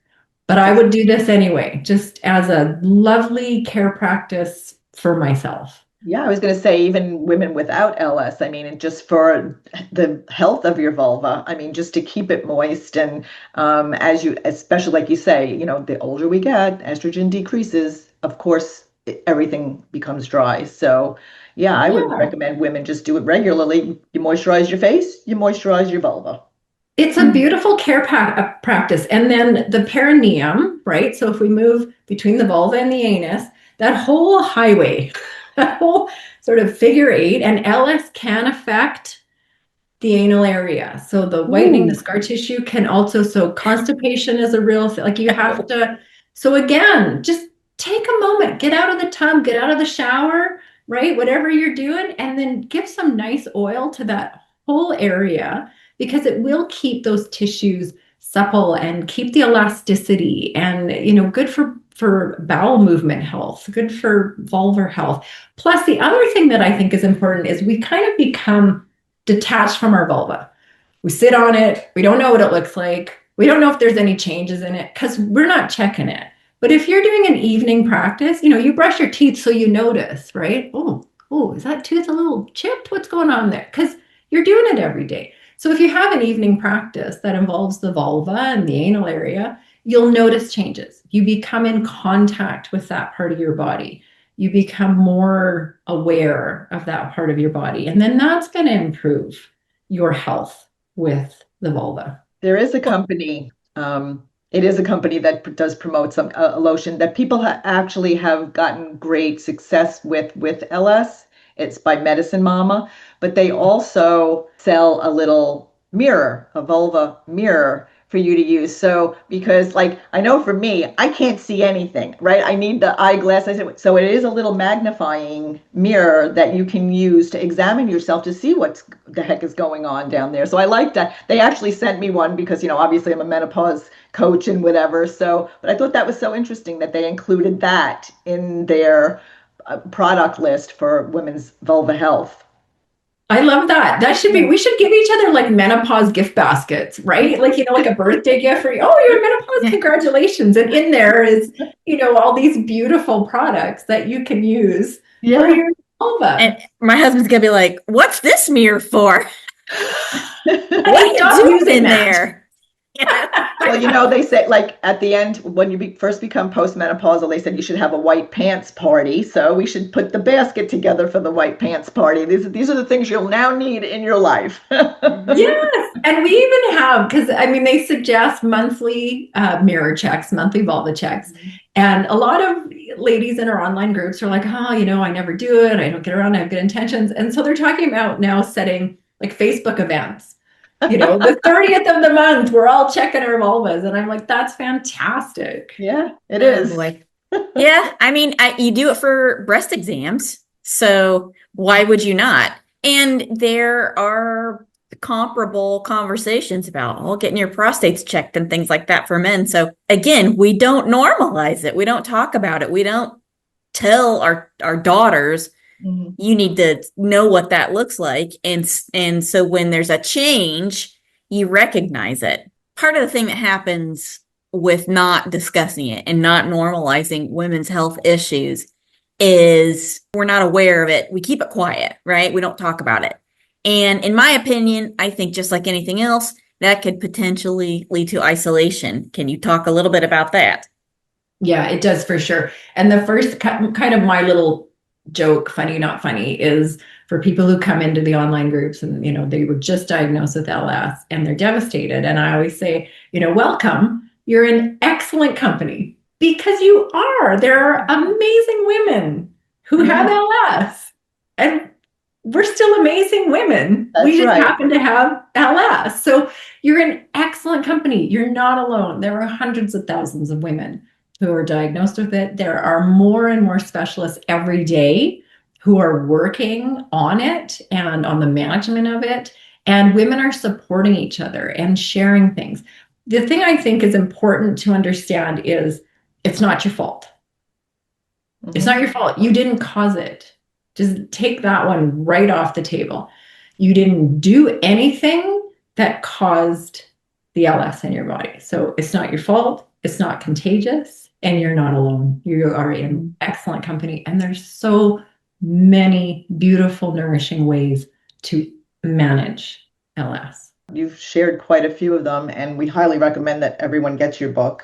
But I would do this anyway, just as a lovely care practice for myself. Yeah, I was going to say, even women without LS, I mean, and just for the health of your vulva, I mean, just to keep it moist. And especially like you say, the older we get, estrogen decreases, of course, everything becomes dry. So yeah, I would recommend women just do it regularly. You moisturize your face, you moisturize your vulva. It's a beautiful care practice. And then the perineum, right? So if we move between the vulva and the anus, that whole highway, that whole sort of figure 8, and LS can affect the anal area. So the whitening, the scar tissue can also, so constipation is a real, like you have to, so again, just take a moment, get out of the tub, get out of the shower, right? Whatever you're doing, and then give some nice oil to that whole area, because it will keep those tissues supple and keep the elasticity, and, good for bowel movement health, good for vulvar health. Plus, the other thing that I think is important is we kind of become detached from our vulva. We sit on it. We don't know what it looks like. We don't know if there's any changes in it because we're not checking it. But if you're doing an evening practice, you brush your teeth so you notice, right? Oh, is that tooth a little chipped? What's going on there? Because you're doing it every day. So if you have an evening practice that involves the vulva and the anal area, you'll notice changes. You become in contact with that part of your body. You become more aware of that part of your body. And then that's going to improve your health with the vulva. There is a company, it is a company that does promote some a lotion that people actually have gotten great success with LS. It's by Medicine Mama, but they also sell a little mirror, a vulva mirror for you to use. So, because I know for me, I can't see anything, right? I need the eyeglasses. So it is a little magnifying mirror that you can use to examine yourself to see what the heck is going on down there. So I like that. They actually sent me one because, obviously I'm a menopause coach and whatever. So, but I thought that was so interesting that they included that in their product list for women's vulva health. I love that. We should give each other like menopause gift baskets, right? Like, like a birthday gift for you. Oh, you're in menopause, congratulations. And in there is, all these beautiful products that you can use for your vulva. And my husband's going to be like, what's this mirror for? What are you doing in there? Well, they say at the end, when you first become postmenopausal, they said you should have a white pants party. So we should put the basket together for the white pants party. These are the things you'll now need in your life. Yes. And we even have, because they suggest monthly mirror checks, monthly vulva checks. And a lot of ladies in our online groups are like, oh, I never do it. I don't get around. I have good intentions. And so they're talking about now setting like Facebook events. The 30th of the month, we're all checking our vulvas. And I'm like, that's fantastic. Yeah, it is. Boy. Yeah, I mean, you do it for breast exams, so why would you not? And there are comparable conversations about getting your prostates checked and things like that for men. So again, we don't normalize it. We don't talk about it. We don't tell our daughters, you need to know what that looks like. And so when there's a change, you recognize it. Part of the thing that happens with not discussing it and not normalizing women's health issues is we're not aware of it. We keep it quiet, right? We don't talk about it. And in my opinion, I think just like anything else, that could potentially lead to isolation. Can you talk a little bit about that? Yeah, it does for sure. And the first kind of my little joke, funny, not funny, is for people who come into the online groups and, they were just diagnosed with LS and they're devastated. And I always say, welcome. You're in excellent company because you are. There are amazing women who have LS, and we're still amazing women. That's we just right. happen to have LS. So you're in excellent company. You're not alone. There are hundreds of thousands of women who are diagnosed with it. There are more and more specialists every day who are working on it and on the management of it. And women are supporting each other and sharing things. The thing I think is important to understand is it's not your fault. It's not your fault. You didn't cause it. Just take that one right off the table. You didn't do anything that caused the LS in your body. So it's not your fault. It's not contagious, and you're not alone. You are in excellent company. And there's so many beautiful, nourishing ways to manage LS. You've shared quite a few of them, and we highly recommend that everyone gets your book.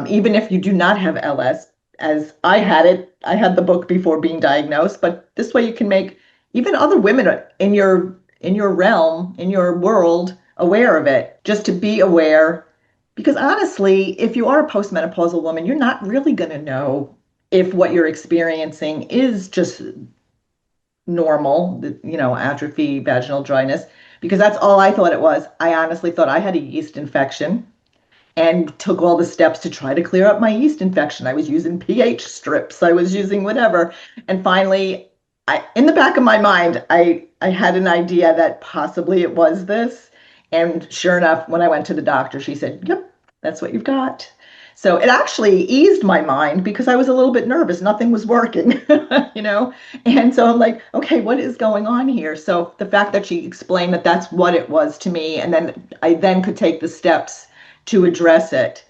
Even if you do not have LS, as I had it, I had the book before being diagnosed, but this way you can make even other women in your realm, in your world, aware of it, just to be aware. Because honestly, if you are a postmenopausal woman, you're not really going to know if what you're experiencing is just normal, atrophy, vaginal dryness, because that's all I thought it was. I honestly thought I had a yeast infection and took all the steps to try to clear up my yeast infection. I was using pH strips. I was using whatever. And finally, in the back of my mind, I had an idea that possibly it was this. And sure enough, when I went to the doctor, she said, yep, that's what you've got. So it actually eased my mind because I was a little bit nervous. Nothing was working, And so I'm like, okay, what is going on here? So the fact that she explained that that's what it was to me, and then I then could take the steps to address it,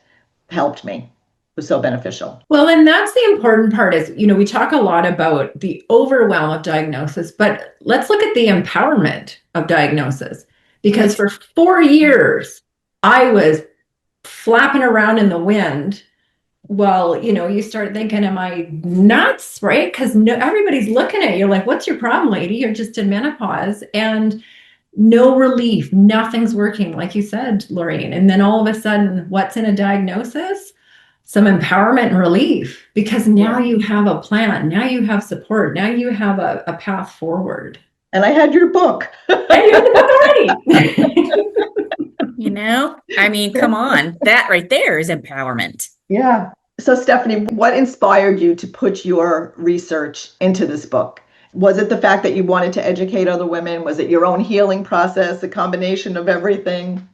helped me. It was so beneficial. Well, and that's the important part is, we talk a lot about the overwhelm of diagnosis, but let's look at the empowerment of diagnosis. Because for 4 years, I was flapping around in the wind. Well, you start thinking, am I nuts, right? Because everybody's looking at you like, what's your problem, lady? You're just in menopause. And no relief, nothing's working, like you said, Lorraine. And then all of a sudden, what's in a diagnosis? Some empowerment and relief, because now you have a plan. Now you have support. Now you have a path forward. And I had your book. And you had the book already. I mean, come on. That right there is empowerment. Yeah. So Stephanie, what inspired you to put your research into this book? Was it the fact that you wanted to educate other women? Was it your own healing process, a combination of everything?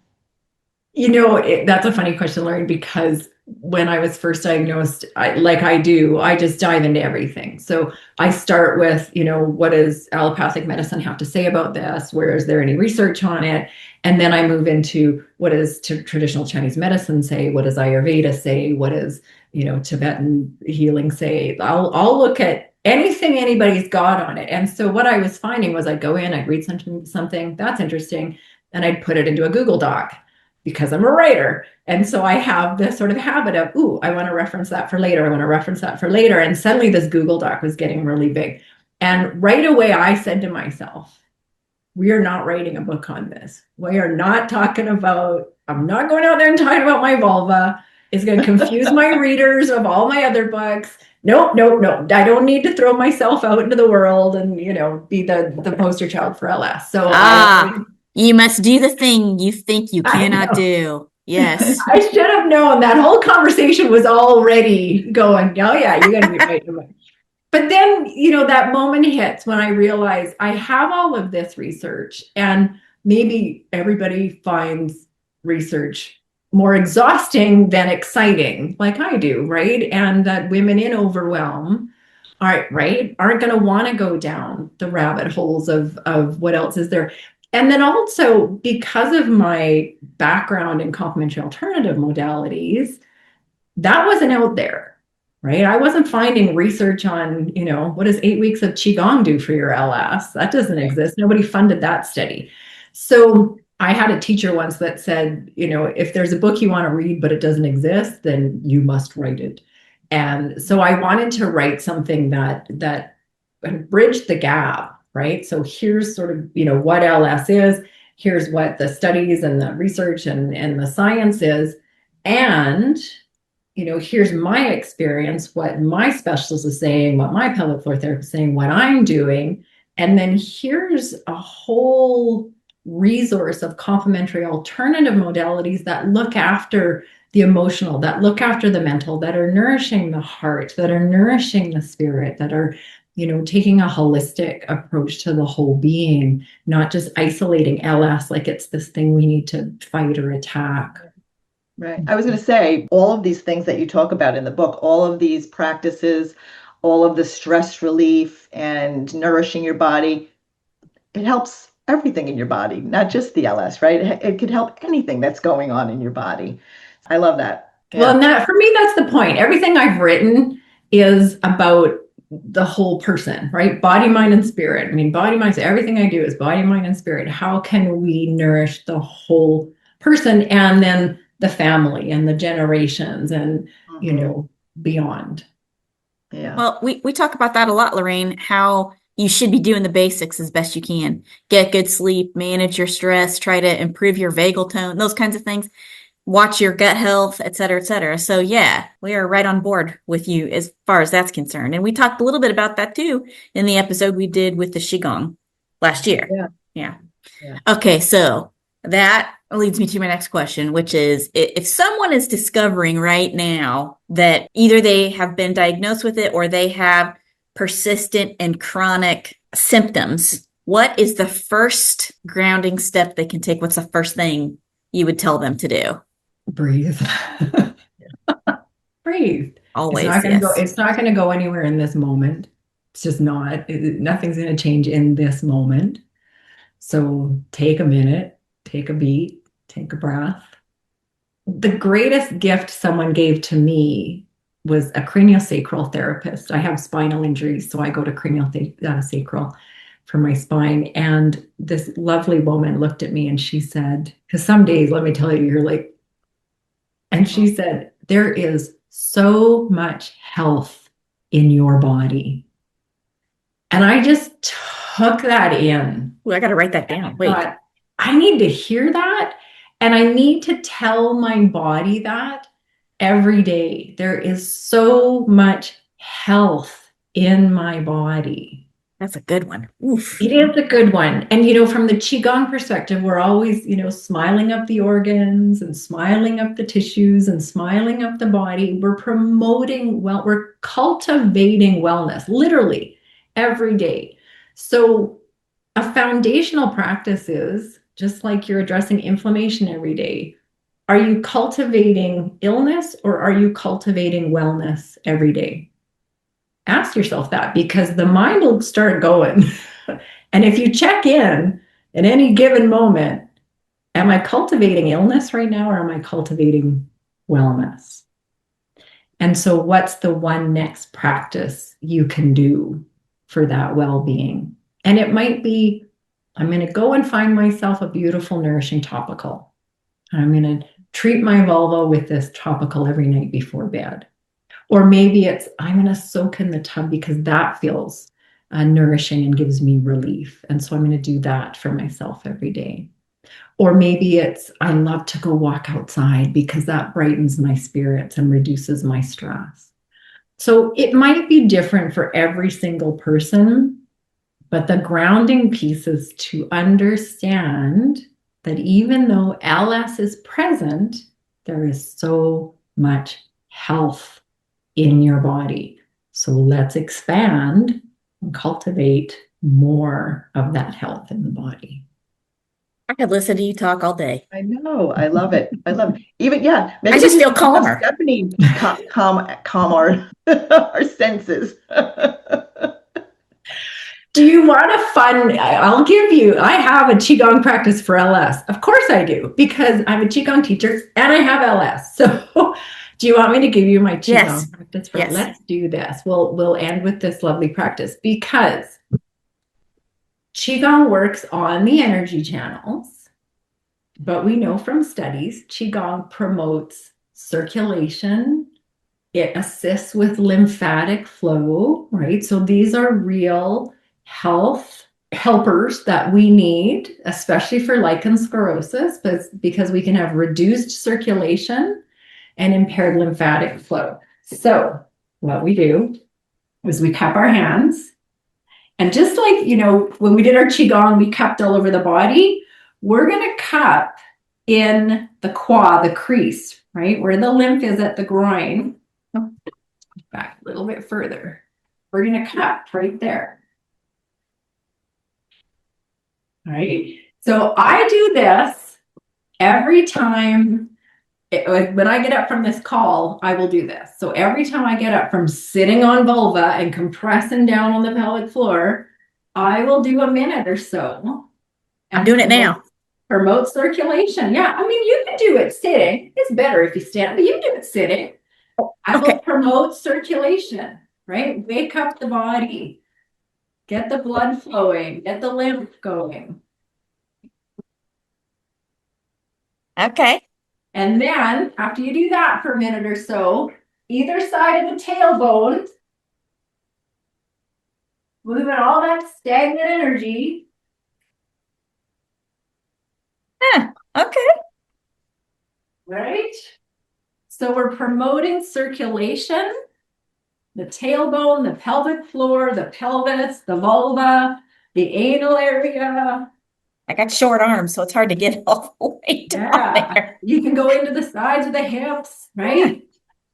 That's a funny question, Lauren, because when I was first diagnosed, I just dive into everything. So I start with, what does allopathic medicine have to say about this? Where is there any research on it? And then I move into what does traditional Chinese medicine say? What does Ayurveda say? What does, Tibetan healing say? I'll look at anything anybody's got on it. And so what I was finding was I'd go in, I'd read something that's interesting, and I'd put it into a Google Doc because I'm a writer. And so I have this sort of habit of, I want to reference that for later. I want to reference that for later. And suddenly this Google Doc was getting really big. And right away, I said to myself, we are not writing a book on this. We are not talking about, I'm not going out there and talking about my vulva. It's going to confuse my readers of all my other books. Nope, nope, nope. I don't need to throw myself out into the world and, be the poster child for LS. So you must do the thing you think you cannot do. Yes. I should have known. That whole conversation was already going, oh yeah, you got to be right. But then, that moment hits when I realize I have all of this research, and maybe everybody finds research more exhausting than exciting, like I do, right? And that women in overwhelm aren't going to want to go down the rabbit holes of what else is there. And then also, because of my background in complementary alternative modalities, that wasn't out there, right? I wasn't finding research on, what does 8 weeks of Qigong do for your LS? That doesn't exist. Nobody funded that study. So I had a teacher once that said, if there's a book you want to read, but it doesn't exist, then you must write it. And so I wanted to write something that bridged the gap. Right. So here's sort of, what LS is, here's what the studies and the research and the science is. And, here's my experience, what my specialist is saying, what my pelvic floor therapist is saying, what I'm doing. And then here's a whole resource of complementary alternative modalities that look after the emotional, that look after the mental, that are nourishing the heart, that are nourishing the spirit, that are taking a holistic approach to the whole being, not just isolating LS like it's this thing we need to fight or attack. Right. I was going to say, all of these things that you talk about in the book, all of these practices, all of the stress relief and nourishing your body, it helps everything in your body, not just the LS, right? It could help anything that's going on in your body. I love that. Yeah. Well, and for me, that's the point. Everything I've written is about the whole person, right? Body, mind, and spirit. I mean, body, mind, everything I do is body, mind, and spirit. How can we nourish the whole person, and then the family and the generations and, beyond? Yeah. Well, we talk about that a lot, Lorraine, how you should be doing the basics as best you can. Get good sleep, manage your stress, try to improve your vagal tone, those kinds of things. Watch your gut health, et cetera, et cetera. So yeah, we are right on board with you as far as that's concerned. And we talked a little bit about that too in the episode we did with the Qigong last year. Yeah. Okay, so that leads me to my next question, which is, if someone is discovering right now that either they have been diagnosed with it or they have persistent and chronic symptoms, what is the first grounding step they can take? What's the first thing you would tell them to do? Breathe. Breathe. Always. It's not going to go anywhere in this moment. It's just not. Nothing's going to change in this moment. So take a minute, take a beat, take a breath. The greatest gift someone gave to me was a craniosacral therapist. I have spinal injuries, so I go to craniosacral for my spine. And this lovely woman looked at me and she said, because some days, let me tell you, you're like, and she said, there is so much health in your body. And I just took that in. Ooh, I got to write that down. Wait. I need to hear that. And I need to tell my body that every day. There is so much health in my body. That's a good one. Oof. It is a good one. And, from the Qigong perspective, we're always, smiling up the organs and smiling up the tissues and smiling up the body. We're promoting, we're cultivating wellness, literally every day. So a foundational practice is, just like you're addressing inflammation every day, are you cultivating illness or are you cultivating wellness every day? Ask yourself that, because the mind will start going. And if you check in at any given moment, am I cultivating illness right now or am I cultivating wellness? And so what's the one next practice you can do for that well-being? And it might be, I'm going to go and find myself a beautiful, nourishing topical. I'm going to treat my vulva with this topical every night before bed. Or maybe it's, I'm going to soak in the tub because that feels nourishing and gives me relief. And so I'm going to do that for myself every day. Or maybe it's, I love to go walk outside because that brightens my spirits and reduces my stress. So it might be different for every single person, but the grounding piece is to understand that even though LS is present, there is so much health in your body. So let's expand and cultivate more of that health in the body. I could listen to you talk all day. I know. I love it. I love it. Even, yeah. I just feel calmer. Stephanie calm our senses. Do you want a fun? I'll give you. I have a Qigong practice for LS. Of course I do, because I'm a Qigong teacher and I have LS. So do you want me to give you my Qigong practice? Yes. Let's do this. We'll end with this lovely practice, because Qigong works on the energy channels, but we know from studies, Qigong promotes circulation. It assists with lymphatic flow, right? So these are real health helpers that we need, especially for lichen sclerosus, because we can have reduced circulation and impaired lymphatic flow. So what we do is we cup our hands, and just like, when we did our Qigong, we cupped all over the body. We're going to cup in the quad, the crease, right? Where the lymph is at the groin. Back a little bit further. We're going to cup right there. All right. So I do this every time. When I get up from this call, I will do this. So every time I get up from sitting on vulva and compressing down on the pelvic floor, I will do a minute or so. I'm doing it now. Promote circulation. Yeah. I mean, you can do it sitting. It's better if you stand, but you can do it sitting. I will promote circulation, right? Wake up the body. Get the blood flowing. Get the lymph going. Okay. And then after you do that for a minute or so, either side of the tailbone, moving all that stagnant energy. Okay. Right? So we're promoting circulation, the tailbone, the pelvic floor, the pelvis, the vulva, the anal area. I got short arms, so it's hard to get all the way down there. You can go into the sides of the hips, right?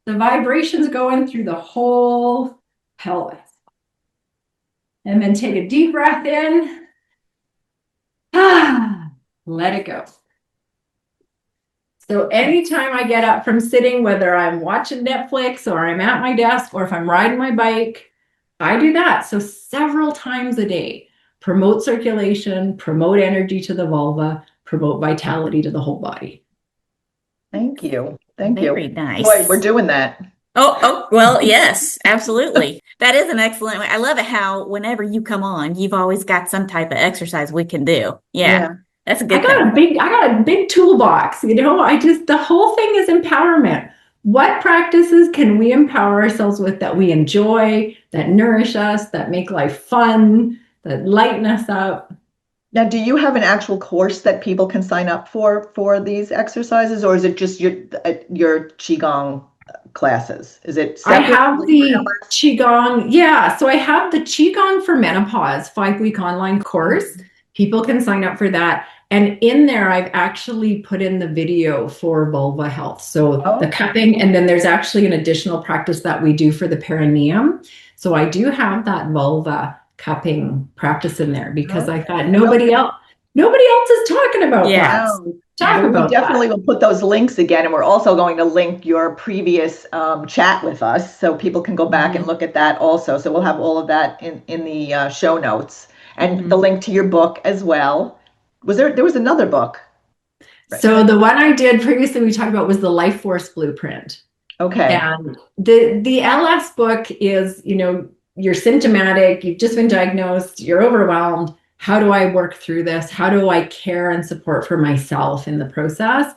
The vibrations going through the whole pelvis. And then take a deep breath in. Let it go. So anytime I get up from sitting, whether I'm watching Netflix or I'm at my desk or if I'm riding my bike, I do that. So several times a day. Promote circulation, promote energy to the vulva, promote vitality to the whole body. Thank you. Thank you. Very nice. Boy, we're doing that. Oh, well, yes, absolutely. That is an excellent way. I love it how whenever you come on, you've always got some type of exercise we can do. Yeah. That's a good I got a big toolbox, the whole thing is empowerment. What practices can we empower ourselves with that we enjoy, that nourish us, that make life fun, that lighten us up? Now, do you have an actual course that people can sign up for these exercises, or is it just your Qigong classes? Is it separate? I have the Qigong. Yeah. So I have the Qigong for Menopause 5-week online course. People can sign up for that. And in there, I've actually put in the video for vulva health. So the cupping, and then there's actually an additional practice that we do for the perineum. So I do have that vulva cupping practice in there because I thought nobody else is talking about that. We definitely will put those links again, and we're also going to link your previous chat with us so people can go back and look at that also. So we'll have all of that in the show notes, and the link to your book as well. There was another book. Right. So the one I did previously we talked about was the Life Force Blueprint. Okay. And the LS book is, you're symptomatic, you've just been diagnosed, you're overwhelmed. How do I work through this? How do I care and support for myself in the process?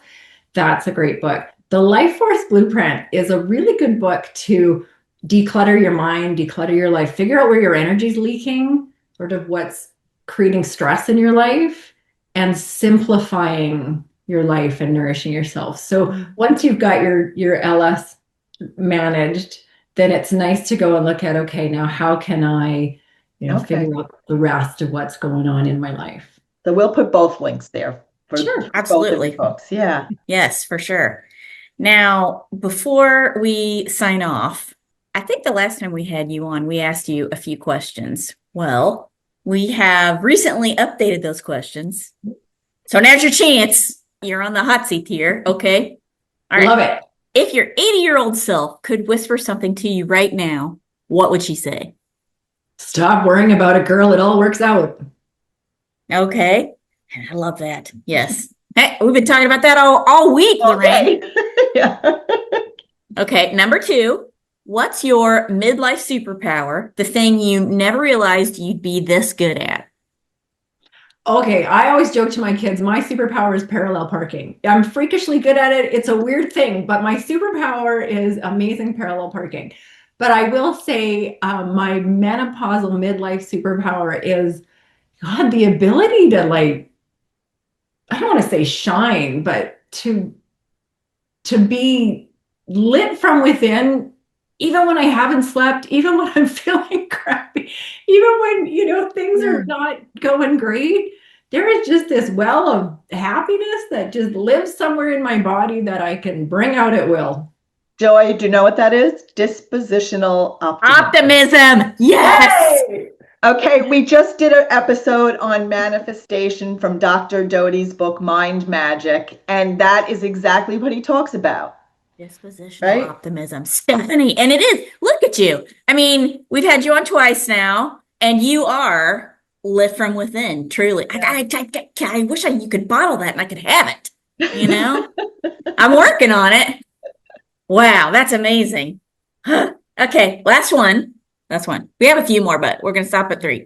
That's a great book. The Life Force Blueprint is a really good book to declutter your mind, declutter your life, figure out where your energy is leaking, sort of what's creating stress in your life, and simplifying your life and nourishing yourself. So once you've got your LS managed, then it's nice to go and look at, okay, now how can I, figure out the rest of what's going on in my life. So we'll put both links there for Sure, absolutely. both of the books. Yeah. Yes, for sure. Now, before we sign off, I think the last time we had you on, we asked you a few questions. Well, we have recently updated those questions. So now's your chance. You're on the hot seat here. Okay. All right. Love it. If your 80-year-old self could whisper something to you right now, what would she say? Stop worrying about it, girl. It all works out. Okay. I love that. Yes. Hey, we've been talking about that all week, Lorraine. Yeah. Okay. Number 2, what's your midlife superpower? The thing you never realized you'd be this good at? Okay, I always joke to my kids, my superpower is parallel parking. I'm freakishly good at it. It's a weird thing, but my superpower is amazing parallel parking. But I will say my menopausal midlife superpower is, God, the ability to, like, I don't want to say shine, but to be lit from within, even when I haven't slept, even when I'm feeling crappy, even when, things are not going great. There is just this well of happiness that just lives somewhere in my body that I can bring out at will. Joy, do you know what that is? Dispositional Optimism. Yes. Yay! Okay, we just did an episode on manifestation from Dr. Doty's book, Mind Magic, and that is exactly what he talks about. Dispositional optimism. Stephanie, and it is. Look at you. I mean, we've had you on twice now, and you are lit from within, truly. I wish you could bottle that and I could have it, I'm working on it. Wow, that's amazing. Okay, last one. We have a few more, but we're going to stop at 3.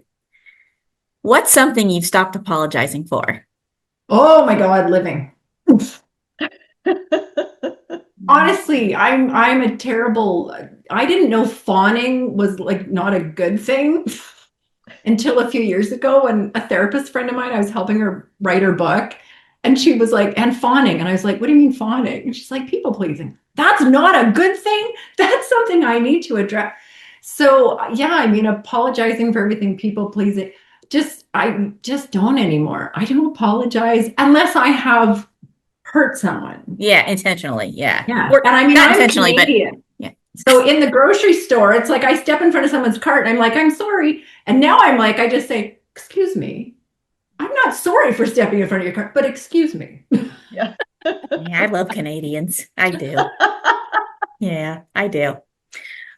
What's something you've stopped apologizing for? Oh my God, living. Honestly, I'm a terrible, I didn't know fawning was like not a good thing until a few years ago when a therapist friend of mine, I was helping her write her book, and she was like, and fawning. And I was like, what do you mean fawning? And she's like, people pleasing. That's not a good thing. That's something I need to address. So yeah, I mean, apologizing for everything, people pleasing, I just don't anymore. I don't apologize unless I have hurt someone. Yeah, intentionally. Yeah. And I mean, not I'm intentionally, Canadian. but yeah. So in the grocery store, it's like I step in front of someone's cart and I'm like, I'm sorry. And now I'm like, I just say, excuse me. I'm not sorry for stepping in front of your cart, but excuse me. Yeah. I love Canadians. I do. Yeah, I do.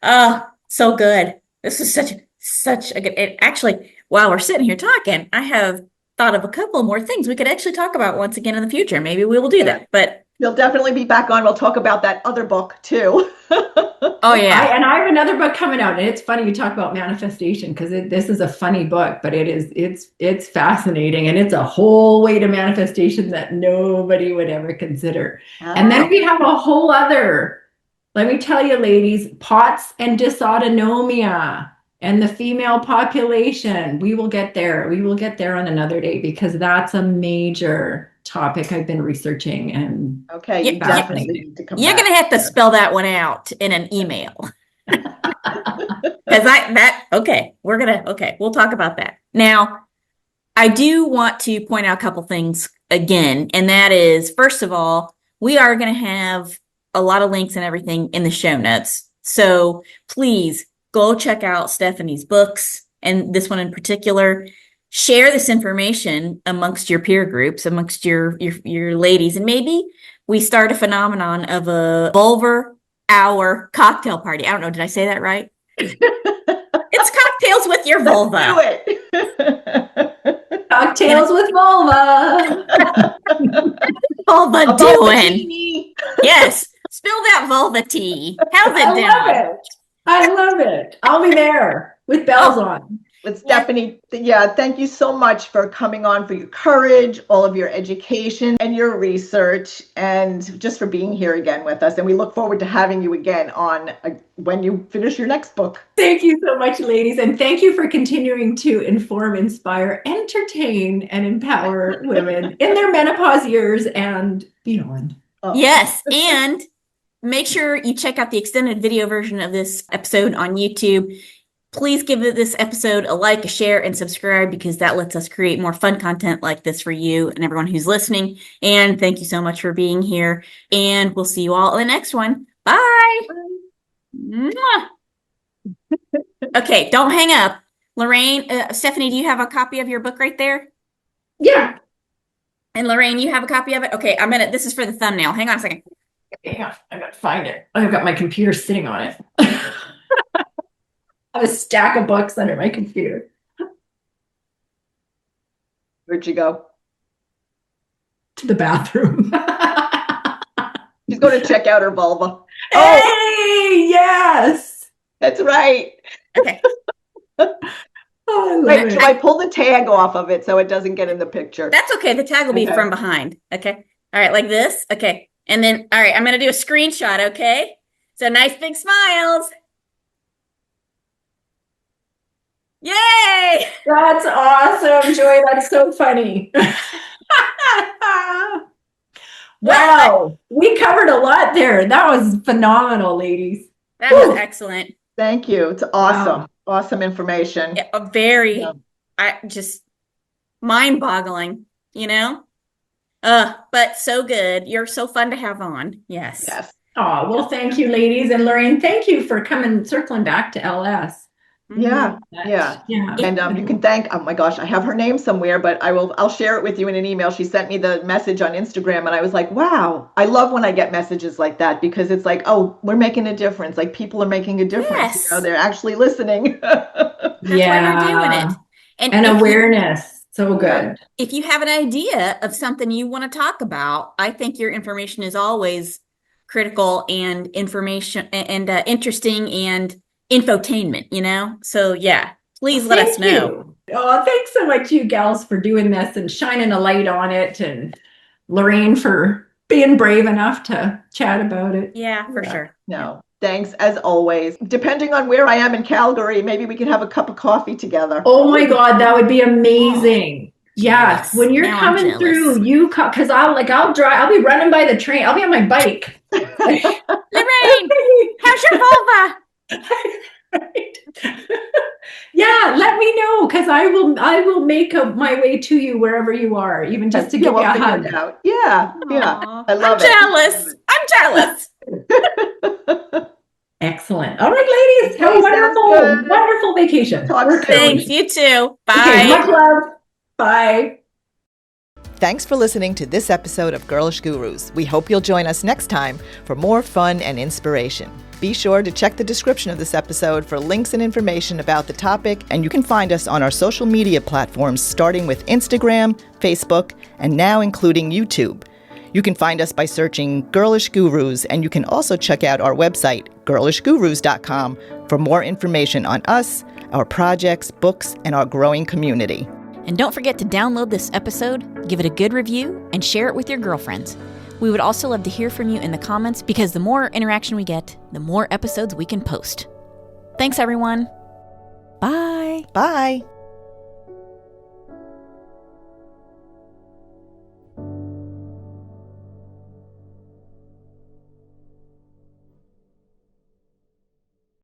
Oh, so good. This is such a good, actually, while we're sitting here talking, I have thought of a couple more things we could actually talk about once again in the future. Maybe we will do that, but you'll definitely be back on. We'll talk about that other book too. Oh yeah. And I have another book coming out, and it's funny you talk about manifestation because this is a funny book, but it's fascinating, and it's a whole way to manifestation that nobody would ever consider. Oh. And then we have a whole other, let me tell you, ladies, POTS and dysautonomia and the female population. We will get there. We will get there on another day because that's a major topic I've been researching. And okay, you definitely need to come You're going to have to spell that one out in an email. We'll talk about that. Now, I do want to point out a couple things again, and that is, first of all, we are going to have a lot of links and everything in the show notes. So please go check out Stephanie's books, and this one in particular. Share this information amongst your peer groups, amongst your ladies, and maybe we start a phenomenon of a Vulvar hour cocktail party. I don't know. Did I say that right? It's cocktails with your vulva. Do it. Cocktails with vulva. Vulva doing. Yes. Spill that vulva tea. How's it doing? I love it. I'll be there with bells on. Stephanie, thank you so much for coming on, for your courage, all of your education and your research, and just for being here again with us. And we look forward to having you again on when you finish your next book. Thank you so much, ladies. And thank you for continuing to inform, inspire, entertain, and empower women in their menopause years and beyond. Oh. Yes. And make sure you check out the extended video version of this episode on YouTube. Please give this episode a like, a share, and subscribe, because that lets us create more fun content like this for you and everyone who's listening. And thank you so much for being here. And we'll see you all in the next one. Bye. Mwah. Okay, don't hang up. Lorraine, Stephanie, do you have a copy of your book right there? Yeah. And Lorraine, you have a copy of it? Okay, this is for the thumbnail. Hang on a second. Hang on, I gotta find it. I've got my computer sitting on it. I have a stack of books under my computer. Where'd you go? To the bathroom. She's going to check out her vulva. Hey, yes. That's right. Okay. Oh, Wait, should I pull the tag off of it so it doesn't get in the picture? That's okay. The tag will be from behind. Okay. All right, like this. Okay. And then, all right, I'm going to do a screenshot, okay? So nice big smiles. Yay! That's awesome, Joy. That's so funny. Wow. We covered a lot there. That was phenomenal, ladies. That was excellent. Thank you. It's awesome. Wow. Awesome information. Yeah, just mind-boggling, but so good. You're so fun to have on. Yes. Yes. Oh, well, thank you, ladies. And Lorraine, thank you for circling back to LS. Yeah. And you can thank, oh my gosh, I have her name somewhere, but I'll share it with you in an email. She sent me the message on Instagram and I was like, wow, I love when I get messages like that, because it's like, oh, we're making a difference. Like, people are making a difference. Yes. They're actually listening. That's why we're doing it. And awareness. So good. If you have an idea of something you want to talk about, I think your information is always critical and information and interesting and infotainment, So yeah, please let us know. Oh, thanks so much, you gals, for doing this and shining a light on it, and Lorraine for being brave enough to chat about it. Yeah, for sure. No, thanks as always. Depending on where I am in Calgary, maybe we could have a cup of coffee together. Oh my God, that would be amazing. Yes, when you're coming through, because I'll drive. I'll be running by the train. I'll be on my bike. Lorraine, how's your vulva? Right. Yeah, let me know, because I will make my way to you wherever you are, even just to give you a hug. Yeah. I love it. I'm jealous. Excellent. All right, ladies, have a wonderful vacation. Thanks, you too. Bye. Okay, much love. Bye. Thanks for listening to this episode of Girlish Gurus. We hope you'll join us next time for more fun and inspiration. Be sure to check the description of this episode for links and information about the topic, and you can find us on our social media platforms, starting with Instagram, Facebook, and now including YouTube. You can find us by searching Girlish Gurus, and you can also check out our website, girlishgurus.com, for more information on us, our projects, books, and our growing community. And don't forget to download this episode, give it a good review, and share it with your girlfriends. We would also love to hear from you in the comments, because the more interaction we get, the more episodes we can post. Thanks, everyone. Bye. Bye.